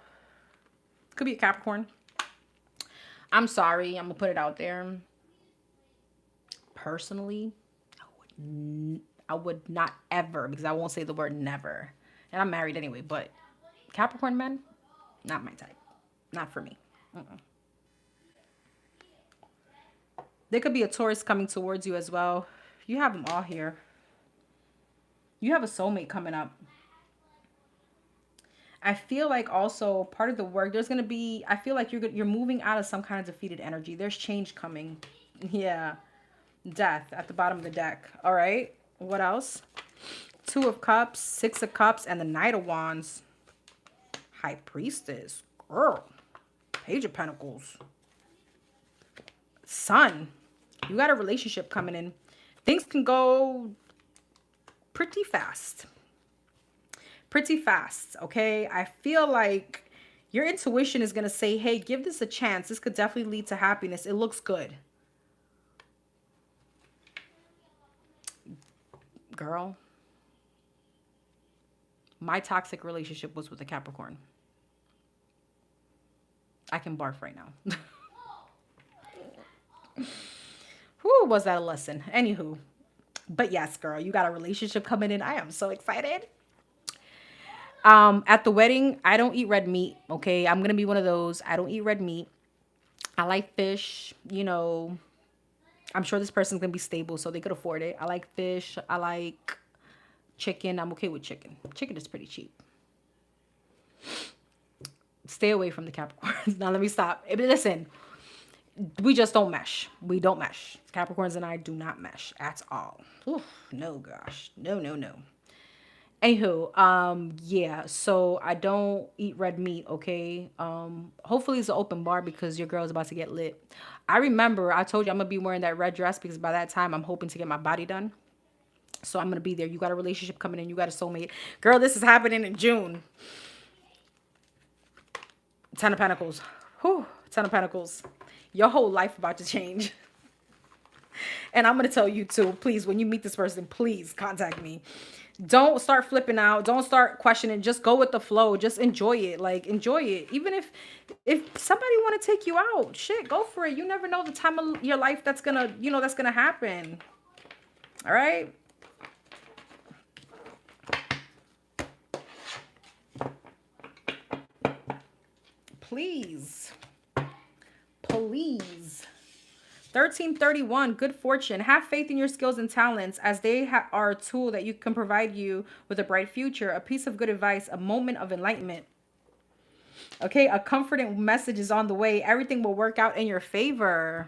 Could be a Capricorn. I'm sorry. I'm going to put it out there. Personally, I would not ever, because I won't say the word never. And I'm married anyway, but Capricorn men, not my type. Not for me. There could be a Taurus coming towards you as well. You have them all here. You have a soulmate coming up. I feel like also part of the work, there's going to be, I feel like you're moving out of some kind of defeated energy. There's change coming. Yeah. Death at the bottom of the deck. All right. What else? Two of Cups, Six of Cups, and the Knight of Wands. High Priestess. Girl. Page of Pentacles. Sun. You got a relationship coming in. Things can go pretty fast. Pretty fast, okay? I feel like your intuition is going to say, hey, give this a chance. This could definitely lead to happiness. It looks good. Girl, my toxic relationship was with a Capricorn. I can barf right now. Whew, was that a lesson? Anywho. But yes, girl, you got a relationship coming in. I am so excited. At the wedding, I don't eat red meat, okay? I'm going to be one of those. I don't eat red meat. I like fish, you know. I'm sure this person's going to be stable, so they could afford it. I like fish. I like chicken. I'm okay with chicken. Chicken is pretty cheap. Stay away from the Capricorns. Now, let me stop. Listen, we just don't mesh. We don't mesh. Capricorns and I do not mesh at all. Oof, no, gosh. No, no, no. Anywho, yeah, so I don't eat red meat, okay? Hopefully it's an open bar because your girl's about to get lit. I remember I told you I'm going to be wearing that red dress because by that time I'm hoping to get my body done. So I'm going to be there. You got a relationship coming in. You got a soulmate. Girl, this is happening in June. Ten of Pentacles. Whew, Ten of Pentacles. Your whole life about to change. And I'm going to tell you too, please, when you meet this person, please contact me. Don't start flipping out. Don't start questioning. Just go with the flow. Just enjoy it. Like, enjoy it. Even if somebody want to take you out, shit, go for it. You never know the time of your life that's going to, that's going to happen. All right? Please. Please. 1331, good fortune. Have faith in your skills and talents as they are a tool that you can provide you with a bright future, a piece of good advice, a moment of enlightenment. Okay, a comforting message is on the way. Everything will work out in your favor.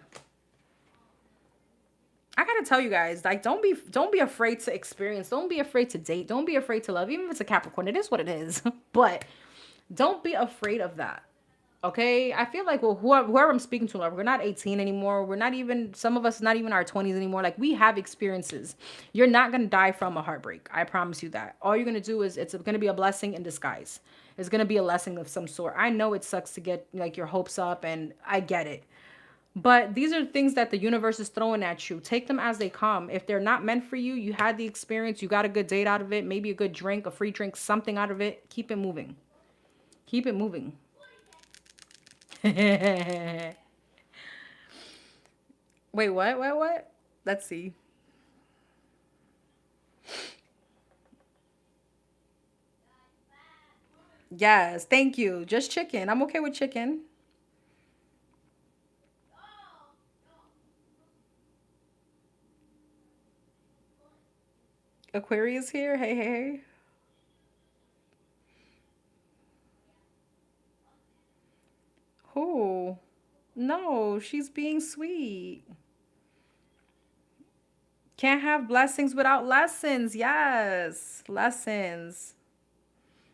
I gotta tell you guys, like, don't be afraid to experience. Don't be afraid to date. Don't be afraid to love. Even if it's a Capricorn, it is what it is. But don't be afraid of that. Okay, I feel like, well, whoever I'm speaking to, like, we're not 18 anymore. We're not even, some of us not even our 20s anymore. Like, we have experiences. You're not going to die from a heartbreak. I promise you that. All you're going to do is, it's going to be a blessing in disguise. It's going to be a lesson of some sort. I know it sucks to get, like, your hopes up, and I get it. But these are things that the universe is throwing at you. Take them as they come. If they're not meant for you, you had the experience, you got a good date out of it, maybe a good drink, a free drink, something out of it. Keep it moving. Keep it moving. Wait, what? Let's see. Yes, thank you. Just chicken. I'm okay with chicken. Aquarius here. Hey, hey, hey. Who? No, she's being sweet. Can't have blessings without lessons. Yes. Lessons.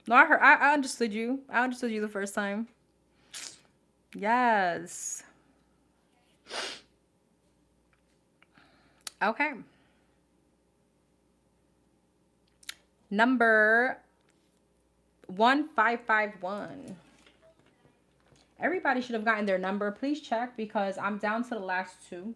No, I understood you. I understood you the first time. Yes. Okay. Number 1551. Everybody should have gotten their number. Please check because I'm down to the last two.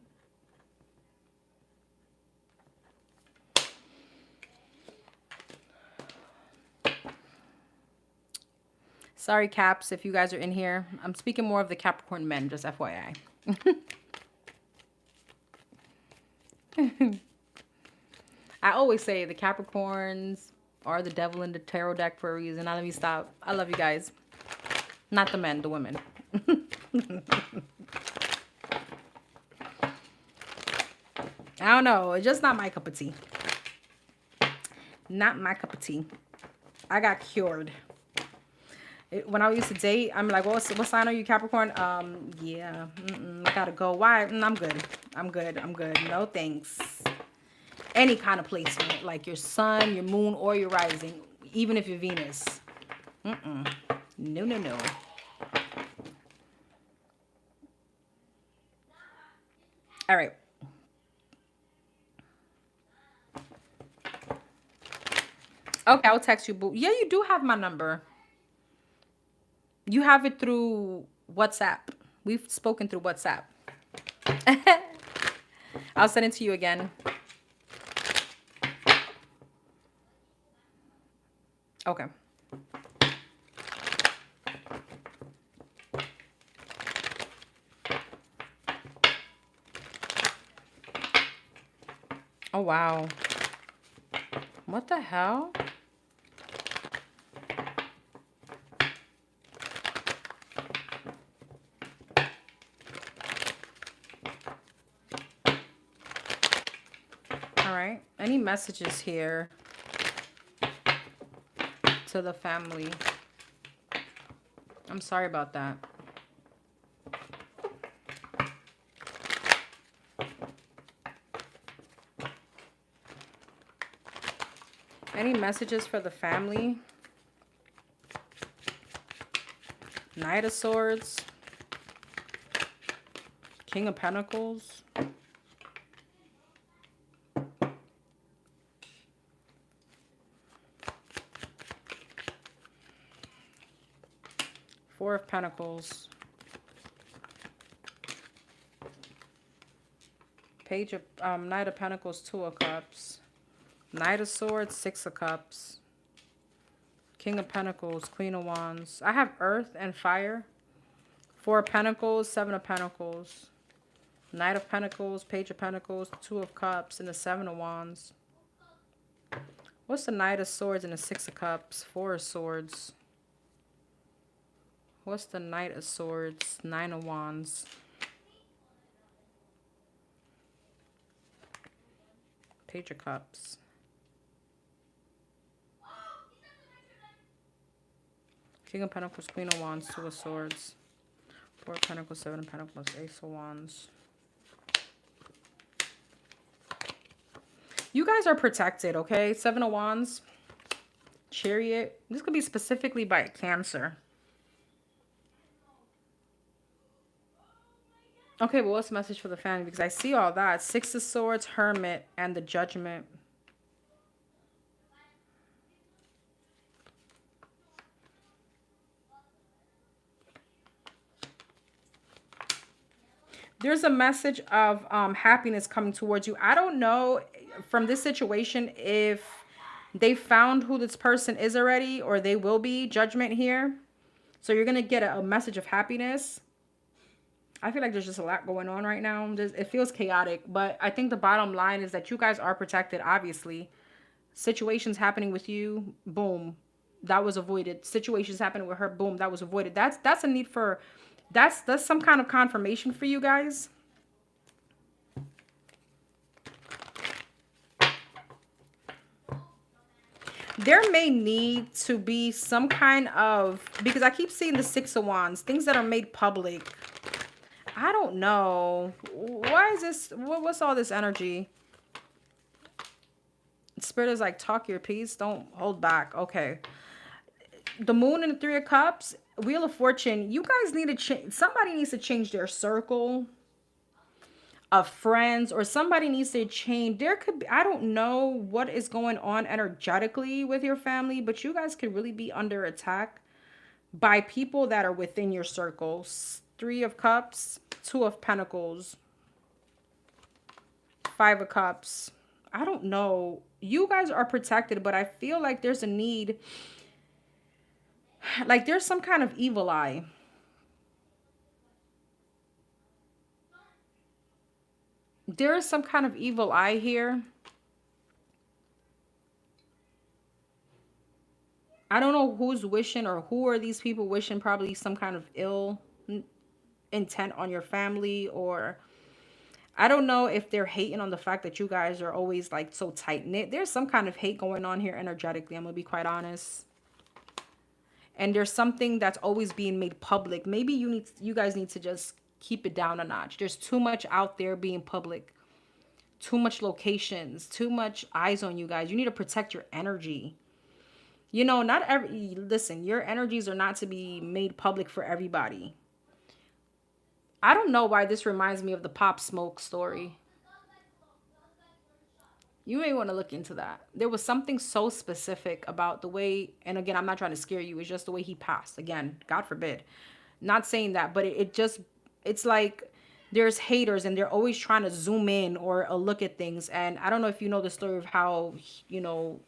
Sorry, Caps, if you guys are in here. I'm speaking more of the Capricorn men, just FYI. I always say the Capricorns are the devil in the tarot deck for a reason. Now let me stop. I love you guys. Not the men, the women. I don't know. It's just not my cup of tea. Not my cup of tea. I got cured. When I used to date, I'm like, what sign are you, Capricorn? Yeah. I gotta go. Why? I'm good. I'm good. I'm good. No thanks. Any kind of placement, like your sun, your moon, or your rising, even if you're Venus. No, no, no. All right. Okay, I'll text you, boo. Yeah, you do have my number. You have it through WhatsApp. We've spoken through WhatsApp. I'll send it to you again. Okay. Oh, wow. What the hell? All right. Any messages here to the family? I'm sorry about that. Any messages for the family? Knight of Swords. King of Pentacles. Four of Pentacles. Page of Knight of Pentacles, Two of Cups. Knight of Swords, Six of Cups. King of Pentacles, Queen of Wands. I have Earth and Fire. Four of Pentacles, Seven of Pentacles. Knight of Pentacles, Page of Pentacles, Two of Cups, and the Seven of Wands. What's the Knight of Swords and the Six of Cups? Four of Swords. What's the Knight of Swords? Nine of Wands. Page of Cups. King of Pentacles, Queen of Wands, Two of Swords. Four of Pentacles, Seven of Pentacles, Ace of Wands. You guys are protected, okay? Seven of Wands. Chariot. This could be specifically by Cancer. Okay, well, what's the message for the family? Because I see all that. Six of Swords, Hermit, and the Judgment. There's a message of happiness coming towards you. I don't know from this situation if they found who this person is already or they will be. Judgment here. So you're going to get a message of happiness. I feel like there's just a lot going on right now. It feels chaotic, but I think the bottom line is that you guys are protected, obviously. Situations happening with you, boom, that was avoided. Situations happening with her, boom, that was avoided. That's a need for, that's some kind of confirmation for you guys. There may need to be some kind of, because I keep seeing the Six of Wands, things that are made public. I don't know. Why is this? What's all this energy? Spirit is like, talk your piece. Don't hold back. Okay. The moon and the Three of Cups, Wheel of Fortune. You guys need to change. Somebody needs to change their circle of friends, or somebody needs to change. There could be, I don't know what is going on energetically with your family, but you guys could really be under attack by people that are within your circles. Three of Cups, Two of Pentacles, Five of Cups. I don't know. You guys are protected, but I feel like there's a need. Like there's some kind of evil eye. There is some kind of evil eye here. I don't know who's wishing, or who are these people wishing probably some kind of ill intent on your family, or I don't know if they're hating on the fact that you guys are always like so tight knit. There's some kind of hate going on here energetically. I'm gonna be quite honest. And there's something that's always being made public. Maybe you guys need to just keep it down a notch. There's too much out there being public. Too much locations, too much eyes on you guys. You need to protect your energy. You know, not every, listen, your energies are not to be made public for everybody. I don't know why this reminds me of the Pop Smoke story. You may want to look into that. There was something so specific about the way, and again, I'm not trying to scare you. It's just the way he passed. Again, God forbid. Not saying that, but it just, it's like there's haters and they're always trying to zoom in or look at things. And I don't know if you know the story of how, you know,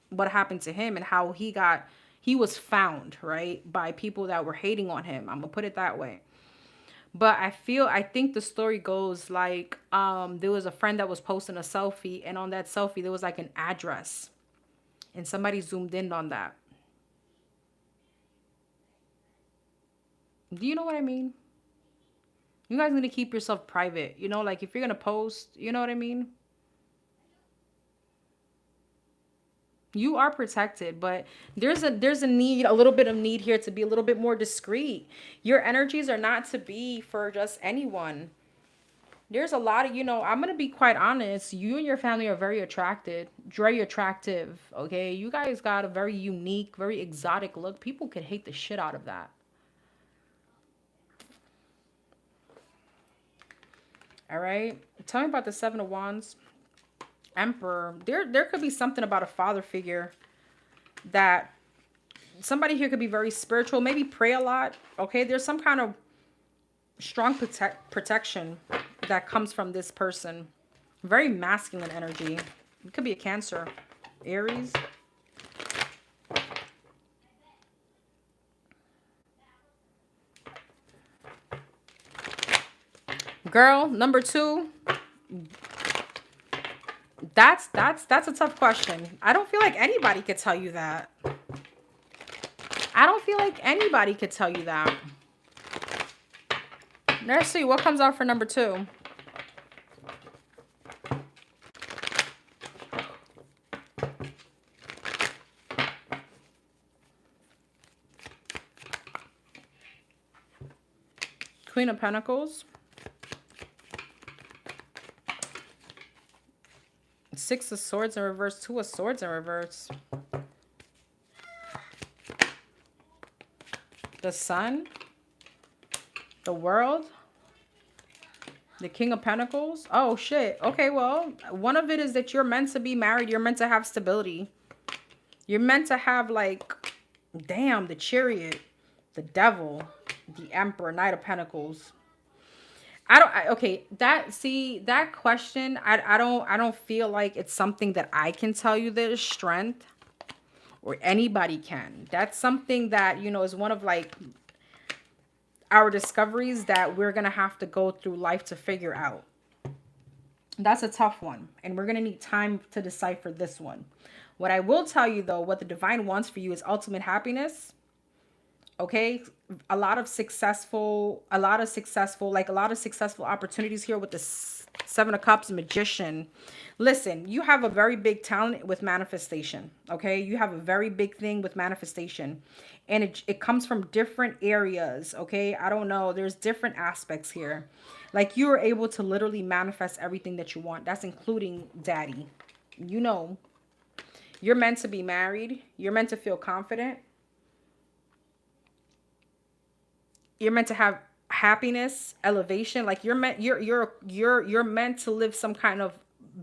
what happened to him and how he was found, right, by people that were hating on him. I'm gonna put it that way. But I think the story goes like, there was a friend that was posting a selfie, and on that selfie there was like an address, and somebody zoomed in on that. Do you know what I mean? You guys need to keep yourself private. You know, like if you're gonna post, you know what I mean? You are protected, but there's a need, a little bit of need here to be a little bit more discreet. Your energies are not to be for just anyone. There's a lot of, you know, I'm gonna be quite honest. You and your family are very attractive. Okay, you guys got a very unique, very exotic look. People could hate the shit out of that. All right, tell me about the Seven of Wands. Emperor. There could be something about a father figure that somebody here could be very spiritual, maybe pray a lot. Okay, there's some kind of strong protection that comes from this person. Very masculine energy. It could be a Cancer, Aries. Girl, number two. That's a tough question. I don't feel like anybody could tell you that. I don't feel like anybody could tell you that. Let's see what comes out for number two. Queen of Pentacles. Six of Swords in reverse. Two of Swords in reverse. The Sun. The World. The King of Pentacles. Oh, shit. Okay, well, one of it is that you're meant to be married. You're meant to have stability. You're meant to have, like, damn, the Chariot, the Devil, the Emperor, Knight of Pentacles. Okay, that question, I don't feel like it's something that I can tell you there's strength, or anybody can. That's something that, you know, is one of like our discoveries that we're going to have to go through life to figure out. That's a tough one, and we're going to need time to decipher this one. What I will tell you though, what the divine wants for you is ultimate happiness. Okay, a lot of successful opportunities here with the Seven of Cups, Magician. Listen, you have a very big talent with manifestation. Okay, you have a very big thing with manifestation, and it comes from different areas. Okay, I don't know, there's different aspects here. Like you are able to literally manifest everything that you want. That's including daddy, you know. You're meant to be married. You're meant to feel confident. You're meant to have happiness, elevation. Like you're meant to live some kind of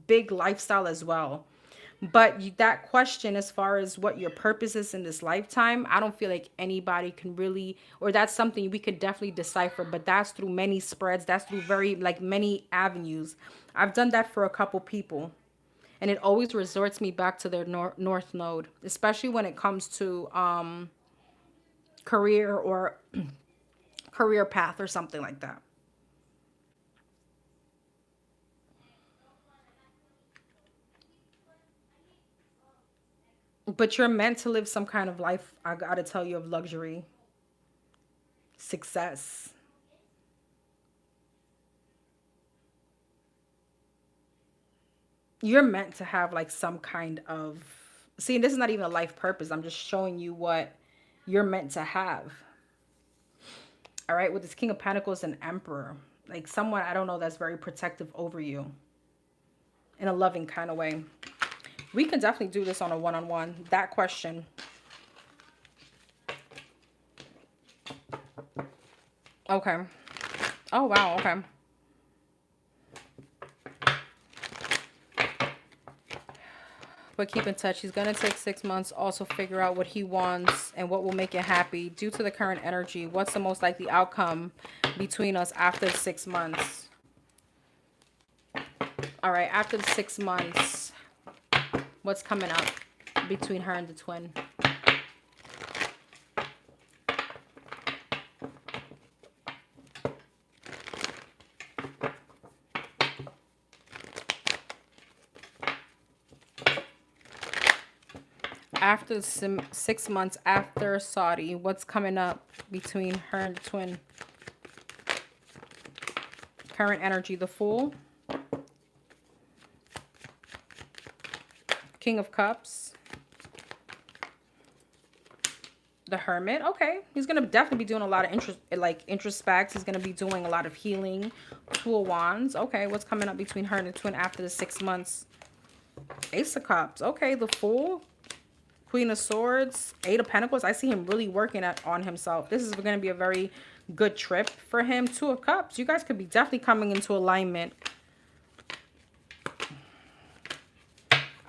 big lifestyle as well. But that question, as far as what your purpose is in this lifetime, I don't feel like anybody can really, or that's something we could definitely decipher. But that's through many spreads. That's through very like many avenues. I've done that for a couple people, and it always resorts me back to their north node, especially when it comes to career or career path or something like that. But you're meant to live some kind of life, I gotta tell you, of luxury, success. You're meant to have like some kind of, see, this is not even a life purpose. I'm just showing you what you're meant to have. All right, with this King of Pentacles and Emperor, like someone, I don't know, that's very protective over you in a loving kind of way. We can definitely do this on a one-on-one. That question. Okay. Oh, wow. Okay. But keep in touch. He's going to take 6 months. Also figure out what he wants and what will make it happy. Due to the current energy, what's the most likely outcome between us after 6 months? All right. After the 6 months, what's coming up between her and the twin? After 6 months after Saudi, what's coming up between her and the twin? Current energy, the Fool. King of Cups. The Hermit. Okay. He's going to definitely be doing a lot of introspects. He's going to be doing a lot of healing. Two of Wands. Okay. What's coming up between her and the twin after the 6 months? Ace of Cups. Okay. The Fool. Queen of Swords. Eight of Pentacles. I see him really working on himself. This is going to be a very good trip for him. Two of Cups. You guys could be definitely coming into alignment.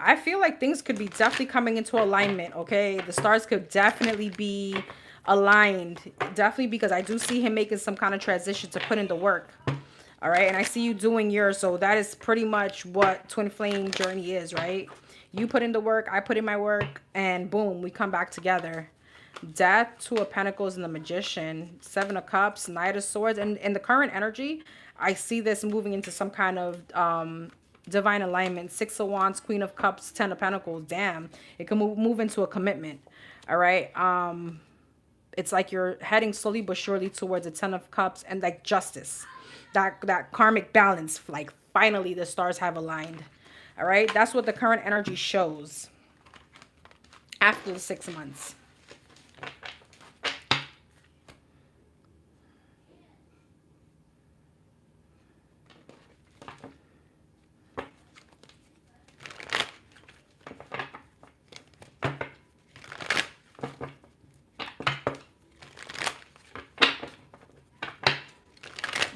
I feel like things could be definitely coming into alignment, okay? The stars could definitely be aligned. Definitely, because I do see him making some kind of transition to put in the work. All right? And I see you doing yours. So that is pretty much what twin flame journey is, right? You put in the work, I put in my work, and boom, we come back together. Death, Two of Pentacles, and the Magician. Seven of Cups, Knight of Swords. And in the current energy, I see this moving into some kind of divine alignment. Six of Wands, Queen of Cups, Ten of Pentacles. Damn, it can move into a commitment. All right. It's like you're heading slowly but surely towards a Ten of Cups and like justice, that karmic balance. Like finally the stars have aligned. All right, that's what the current energy shows after the 6 months.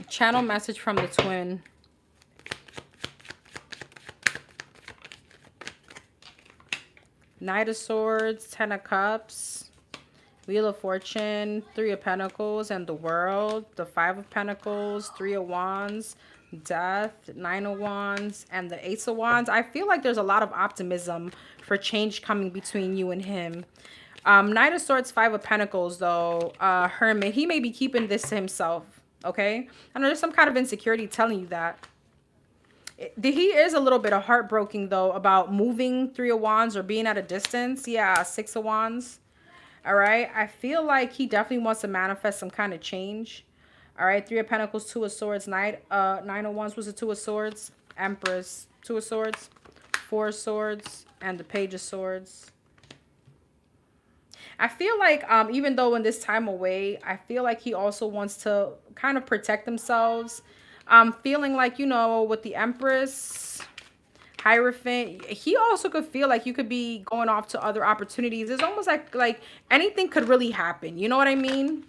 Channel message from the twin. Knight of Swords, Ten of Cups, Wheel of Fortune, Three of Pentacles, and the World. The Five of Pentacles, Three of Wands, Death, Nine of Wands, and the Ace of Wands. I feel like there's a lot of optimism for change coming between you and him. Knight of Swords, Five of Pentacles, though, Hermit, he may be keeping this to himself, okay? I know there's some kind of insecurity telling you that. He is a little bit of heartbroken, though, about moving. Three of Wands or being at a distance. Yeah, Six of Wands. All right. I feel like he definitely wants to manifest some kind of change. All right. Three of Pentacles, Two of Swords, Nine of Wands was the Two of Swords. Empress, Two of Swords, Four of Swords, and the Page of Swords. I feel like even though in this time away, I feel like he also wants to kind of protect themselves. I'm feeling like, you know, with the Empress, Hierophant. He also could feel like you could be going off to other opportunities. It's almost like anything could really happen. You know what I mean?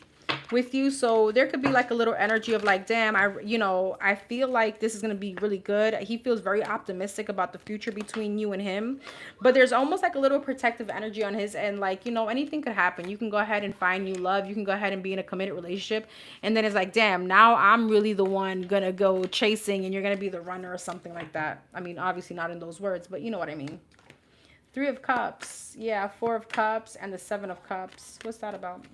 With you. So there could be like a little energy of like, damn, I feel like this is going to be really good. He feels very optimistic about the future between you and him, but there's almost like a little protective energy on his end. Like, anything could happen. You can go ahead and find new love. You can go ahead and be in a committed relationship. And then it's like, damn, now I'm really the one gonna go chasing and you're going to be the runner or something like that. I mean, obviously not in those words, but you know what I mean. 3 of Cups. Yeah, 4 of Cups and the 7 of Cups. What's that about?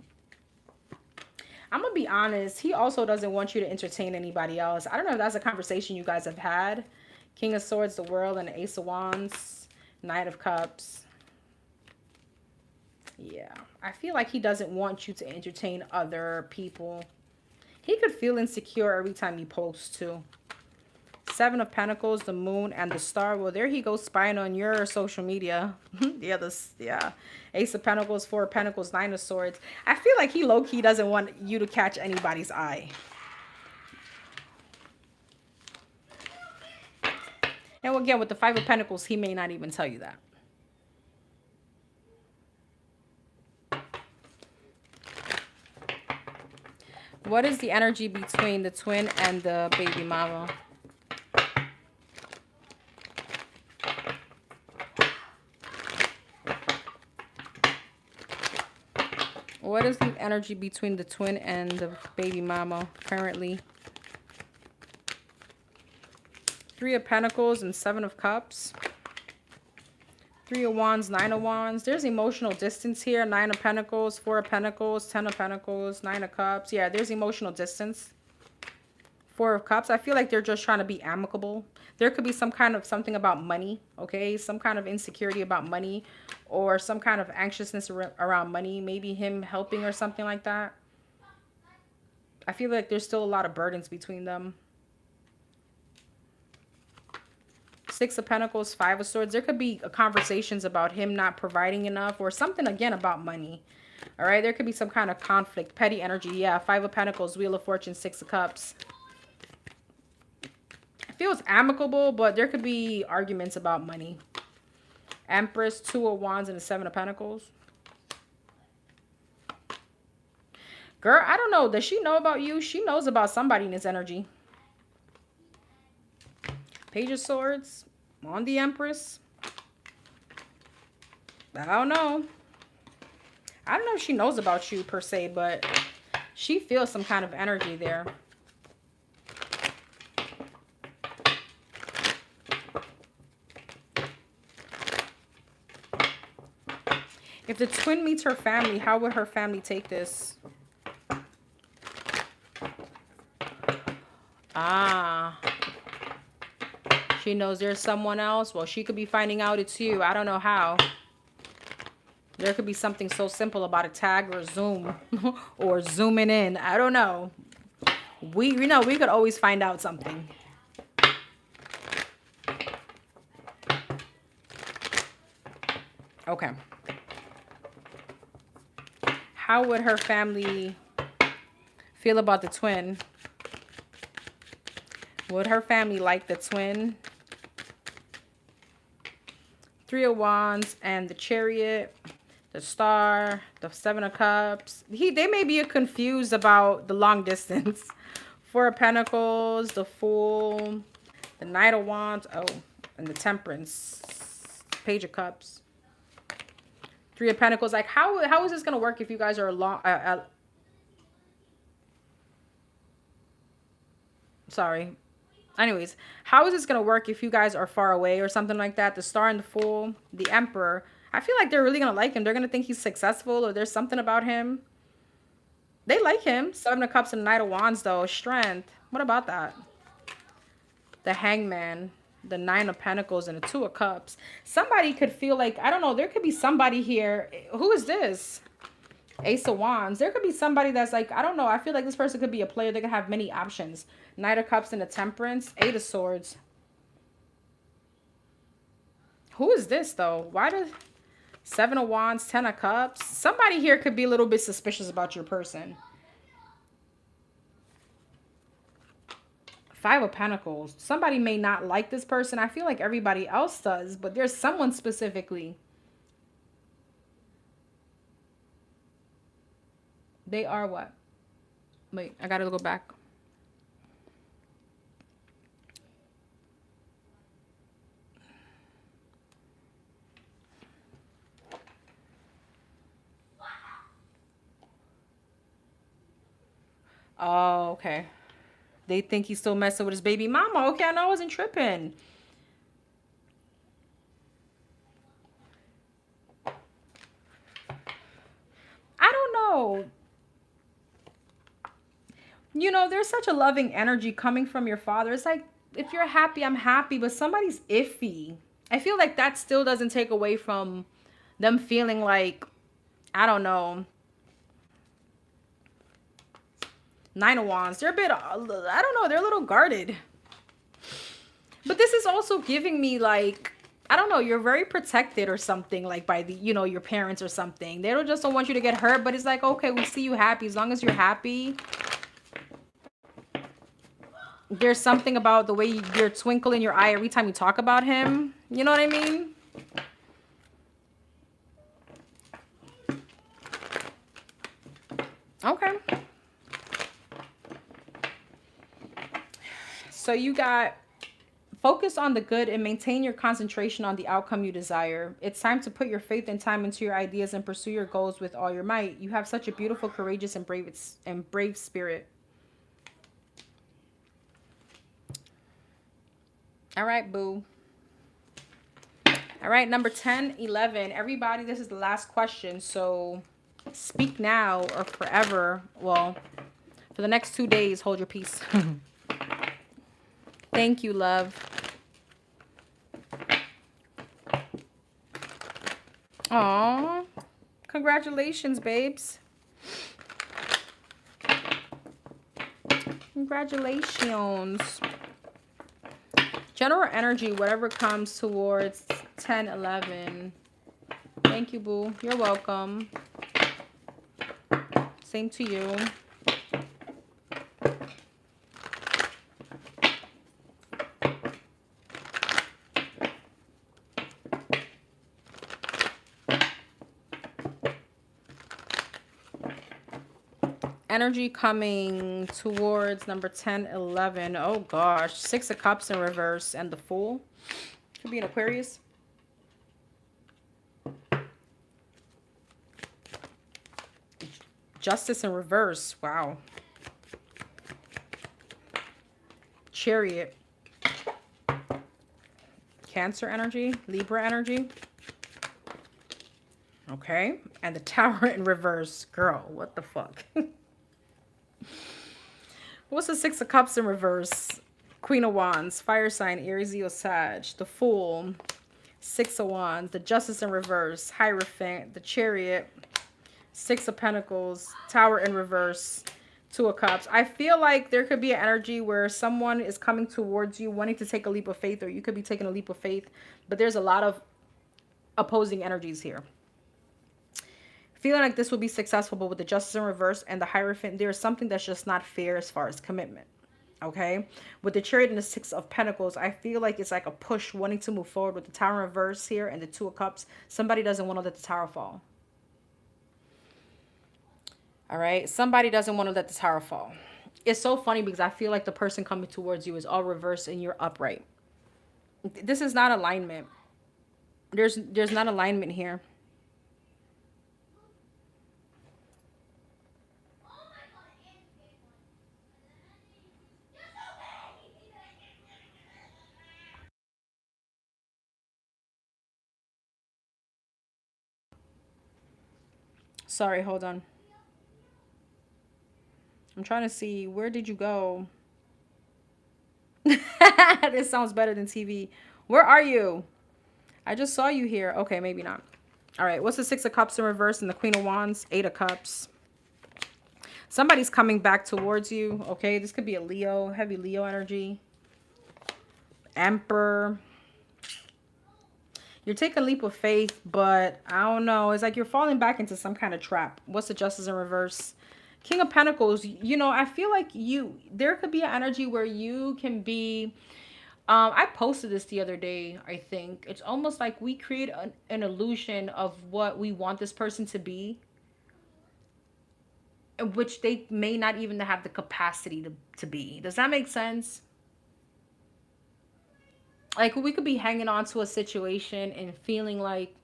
I'm going to be honest. He also doesn't want you to entertain anybody else. I don't know if that's a conversation you guys have had. King of Swords, the World, and the Ace of Wands. Knight of Cups. Yeah. I feel like he doesn't want you to entertain other people. He could feel insecure every time he posts too. 7 of Pentacles, the Moon, and the Star. Well, there he goes spying on your social media. Yeah. Ace of Pentacles, 4 of Pentacles, 9 of Swords. I feel like he low-key doesn't want you to catch anybody's eye. And again, with the 5 of Pentacles, he may not even tell you that. What is the energy between the twin and the baby mama? What is the energy between the twin and the baby mama currently? 3 of Pentacles and 7 of Cups. 3 of Wands, 9 of Wands. There's emotional distance here. 9 of Pentacles, 4 of Pentacles, 10 of Pentacles, 9 of Cups. Yeah, there's emotional distance. 4 of Cups. I feel like they're just trying to be amicable. There could be some kind of something about money, okay? Some kind of insecurity about money or some kind of anxiousness around money. Maybe him helping or something like that. I feel like there's still a lot of burdens between them. 6 of Pentacles, 5 of Swords. There could be conversations about him not providing enough or something, again, about money. All right, there could be some kind of conflict, petty energy. Yeah, 5 of Pentacles, Wheel of Fortune, 6 of Cups. It feels amicable, but there could be arguments about money. Empress, 2 of Wands, and the 7 of Pentacles. Girl, I don't know. Does she know about you? She knows about somebody in this energy. Page of Swords on the Empress. I don't know. I don't know if she knows about you per se, but she feels some kind of energy there. If the twin meets her family, how would her family take this? Ah. She knows there's someone else. Well, she could be finding out it's you. I don't know how. There could be something so simple about a tag or a zoom or zooming in. I don't know. We could always find out something. Okay. How would her family feel about the twin? Would her family like the twin? 3 of Wands and the Chariot, the Star, the 7 of Cups. They may be confused about the long distance. 4 of Pentacles, the Fool, the Knight of Wands, and the Temperance, Page of Cups. 3 of Pentacles. Like, how is this going to work if you guys are sorry. Anyways, how is this going to work if you guys are far away or something like that? The Star and the Fool, the Emperor. I feel like they're really going to like him. They're going to think he's successful or there's something about him. They like him. 7 of Cups and Knight of Wands, though. Strength. What about that? The Hangman, the 9 of Pentacles, and the 2 of Cups. Somebody could feel like, I don't know, there could be somebody here. Who is this? Ace of Wands. There could be somebody that's like, I don't know. I feel like this person could be a player. They could have many options. Knight of Cups and the Temperance. 8 of Swords. Who is this, though? Why does 7 of Wands, 10 of Cups? Somebody here could be a little bit suspicious about your person. Five of Pentacles. Somebody may not like this person. I feel like everybody else does, but there's someone specifically. They are what? Wait, I gotta go back. Oh, okay. They think he's still messing with his baby mama. Okay, I know I wasn't tripping. I don't know. You know, there's such a loving energy coming from your father. It's like, if you're happy, I'm happy, but somebody's iffy. I feel like that still doesn't take away from them feeling like, I don't know, Nine of Wands. They're a bit, I don't know, they're a little guarded. But this is also giving me like, I don't know, you're very protected or something, like by the, you know, your parents or something. They don't want you to get hurt, but it's like, okay, we see you happy. As long as you're happy. There's something about the way your twinkle in your eye every time you talk about him. You know what I mean? Okay. So you got focus on the good and maintain your concentration on the outcome you desire. It's time to put your faith and time into your ideas and pursue your goals with all your might. You have such a beautiful, courageous, and brave spirit. All right, boo. All right, number 10, 11. Everybody, this is the last question. So speak now or forever. Well, for the next 2 days, hold your peace. Thank you, love. Aw, congratulations, babes. Congratulations. General energy, whatever comes towards 10, 11. Thank you, boo. You're welcome. Same to you. Energy coming towards number 10, 11. Oh, gosh. 6 of Cups in reverse and the Fool. Could be an Aquarius. Justice in reverse. Wow. Chariot. Cancer energy. Libra energy. Okay. And the Tower in reverse. Girl, what the fuck? What's the 6 of Cups in reverse? Queen of Wands, fire sign, Aries, Leo, Sag. The Fool, 6 of Wands. The Justice in reverse, Hierophant. The Chariot, 6 of Pentacles, Tower in reverse, 2 of Cups. I feel like there could be an energy where someone is coming towards you wanting to take a leap of faith, or you could be taking a leap of faith, but there's a lot of opposing energies here. Feeling like this will be successful, but with the Justice in reverse and the Hierophant, there's something that's just not fair as far as commitment. Okay? With the Chariot and the 6 of Pentacles, I feel like it's like a push wanting to move forward. With the Tower in reverse here and the 2 of Cups, somebody doesn't want to let the tower fall. All right? Somebody doesn't want to let the tower fall. It's so funny because I feel like the person coming towards you is all reversed and you're upright. This is not alignment. There's not alignment here. Sorry, hold on. I'm trying to see, where did you go? This sounds better than TV. Where are you? I just saw you here. Okay, maybe not. All right, what's the 6 of Cups in reverse and the Queen of Wands? 8 of Cups. Somebody's coming back towards you. Okay, this could be a Leo, heavy Leo energy. Emperor. You're taking a leap of faith, but I don't know. It's like you're falling back into some kind of trap. What's the Justice in reverse? King of Pentacles, you know, I feel like there could be an energy where you can be, I posted this the other day, I think. It's almost like we create an illusion of what we want this person to be, which they may not even have the capacity to be. Does that make sense? Like we could be hanging on to a situation and feeling like,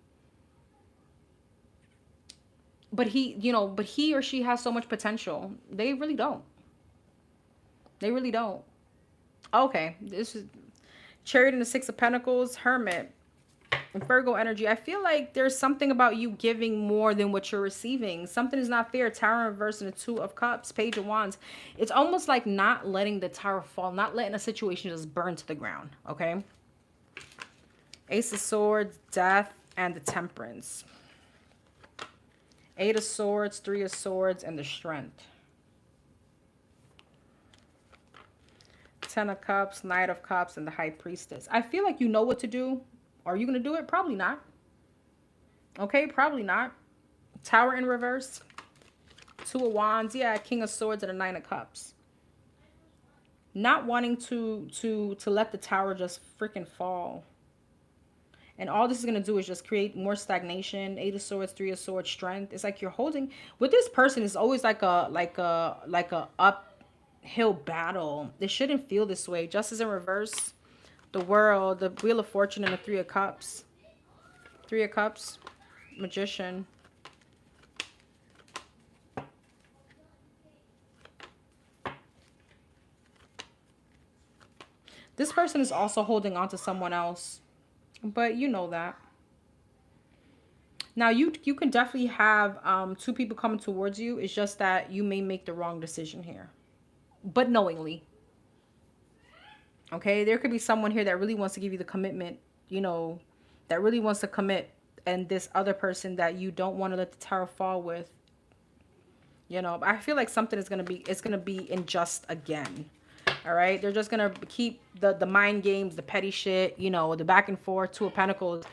but he or she has so much potential. They really don't. They really don't. Okay, this is Chariot and the Six of Pentacles, Hermit, Virgo energy. I feel like there's something about you giving more than what you're receiving. Something is not fair. Tower in reverse and the Two of Cups, Page of Wands. It's almost like not letting the tower fall, not letting a situation just burn to the ground, okay? Ace of Swords, Death, and the Temperance. Eight of Swords, Three of Swords, and the Strength. Ten of Cups, Knight of Cups, and the High Priestess. I feel like you know what to do. Are you going to do it? Probably not. Okay, probably not. Tower in reverse. Two of Wands. Yeah, King of Swords and a Nine of Cups. Not wanting to let the tower just freaking fall. And all this is going to do is just create more stagnation. Eight of Swords, Three of Swords, Strength. It's like you're holding with this person. It's always like a uphill battle. It shouldn't feel this way. Justice in reverse. The World, the Wheel of Fortune, and the Three of Cups. Three of Cups. Magician. This person is also holding on to someone else. But you know that. Now, you can definitely have two people coming towards you. It's just that you may make the wrong decision here. But knowingly. Okay? There could be someone here that really wants to give you the commitment, you know, that really wants to commit. And this other person that you don't want to let the tower fall with. You know, I feel like something is going to be unjust again. All right? They're just going to keep the mind games, the petty shit, you know, the back and forth, Two of Pentacles.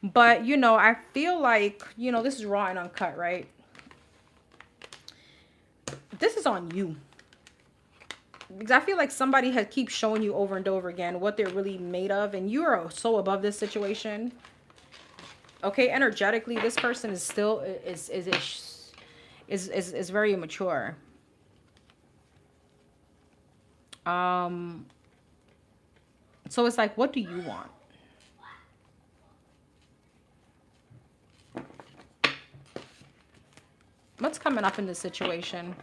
But, you know, I feel like, you know, this is raw and uncut, right? This is on you. Because I feel like somebody has keeps showing you over and over again what they're really made of. And you are so above this situation. Okay, energetically, this person is still is very immature. So it's like, what do you want? What's coming up in this situation?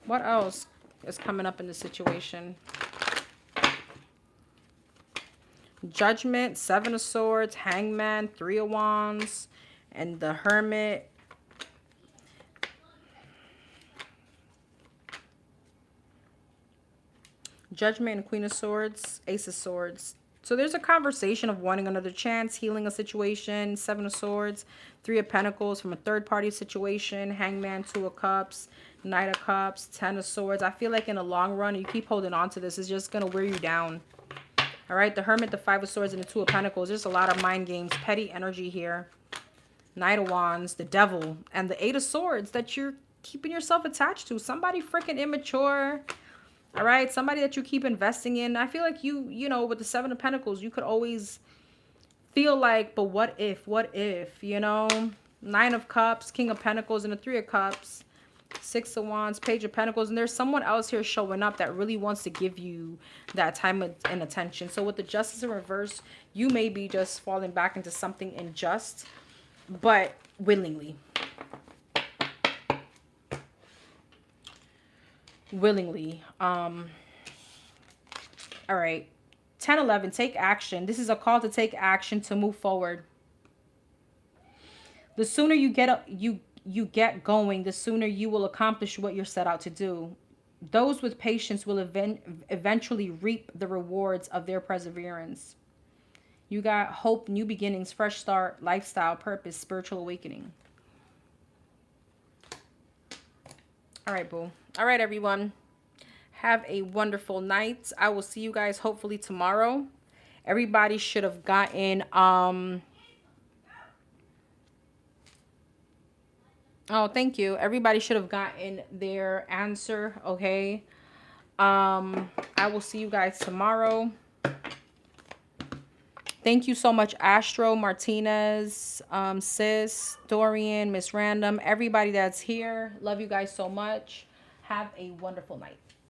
What else is coming up in this situation? Judgment, Seven of Swords, Hangman, Three of Wands, and the Hermit. Judgment and Queen of Swords, Ace of Swords. So there's a conversation of wanting another chance, healing a situation. Seven of Swords, Three of Pentacles from a third-party situation. Hangman, Two of Cups, Knight of Cups, Ten of Swords. I feel like in the long run, you keep holding on to this. It's just going to wear you down. All right, the Hermit, the Five of Swords, and the Two of Pentacles. There's a lot of mind games, petty energy here. Knight of Wands, the Devil, and the Eight of Swords that you're keeping yourself attached to. Somebody freaking immature. All right, somebody that you keep investing in. I feel like you know, with the Seven of Pentacles, you could always feel like, but what if, you know? Nine of Cups, King of Pentacles, and the Three of Cups. Six of Wands, Page of Pentacles, and there's someone else here showing up that really wants to give you that time and attention. So with the Justice in reverse, you may be just falling back into something unjust, but willingly. Willingly. All right. 10-11, take action. This is a call to take action, to move forward. The sooner you get going, the sooner you will accomplish what you're set out to do. Those with patience will eventually reap the rewards of their perseverance. You got hope, new beginnings, fresh start, lifestyle, purpose, spiritual awakening. All right, boo. All right, everyone. Have a wonderful night. I will see you guys hopefully tomorrow. Everybody should have gotten Oh, thank you. Everybody should have gotten their answer. Okay. I will see you guys tomorrow. Thank you so much, Astro, Martinez, Sis, Dorian, Miss Random, everybody that's here. Love you guys so much. Have a wonderful night.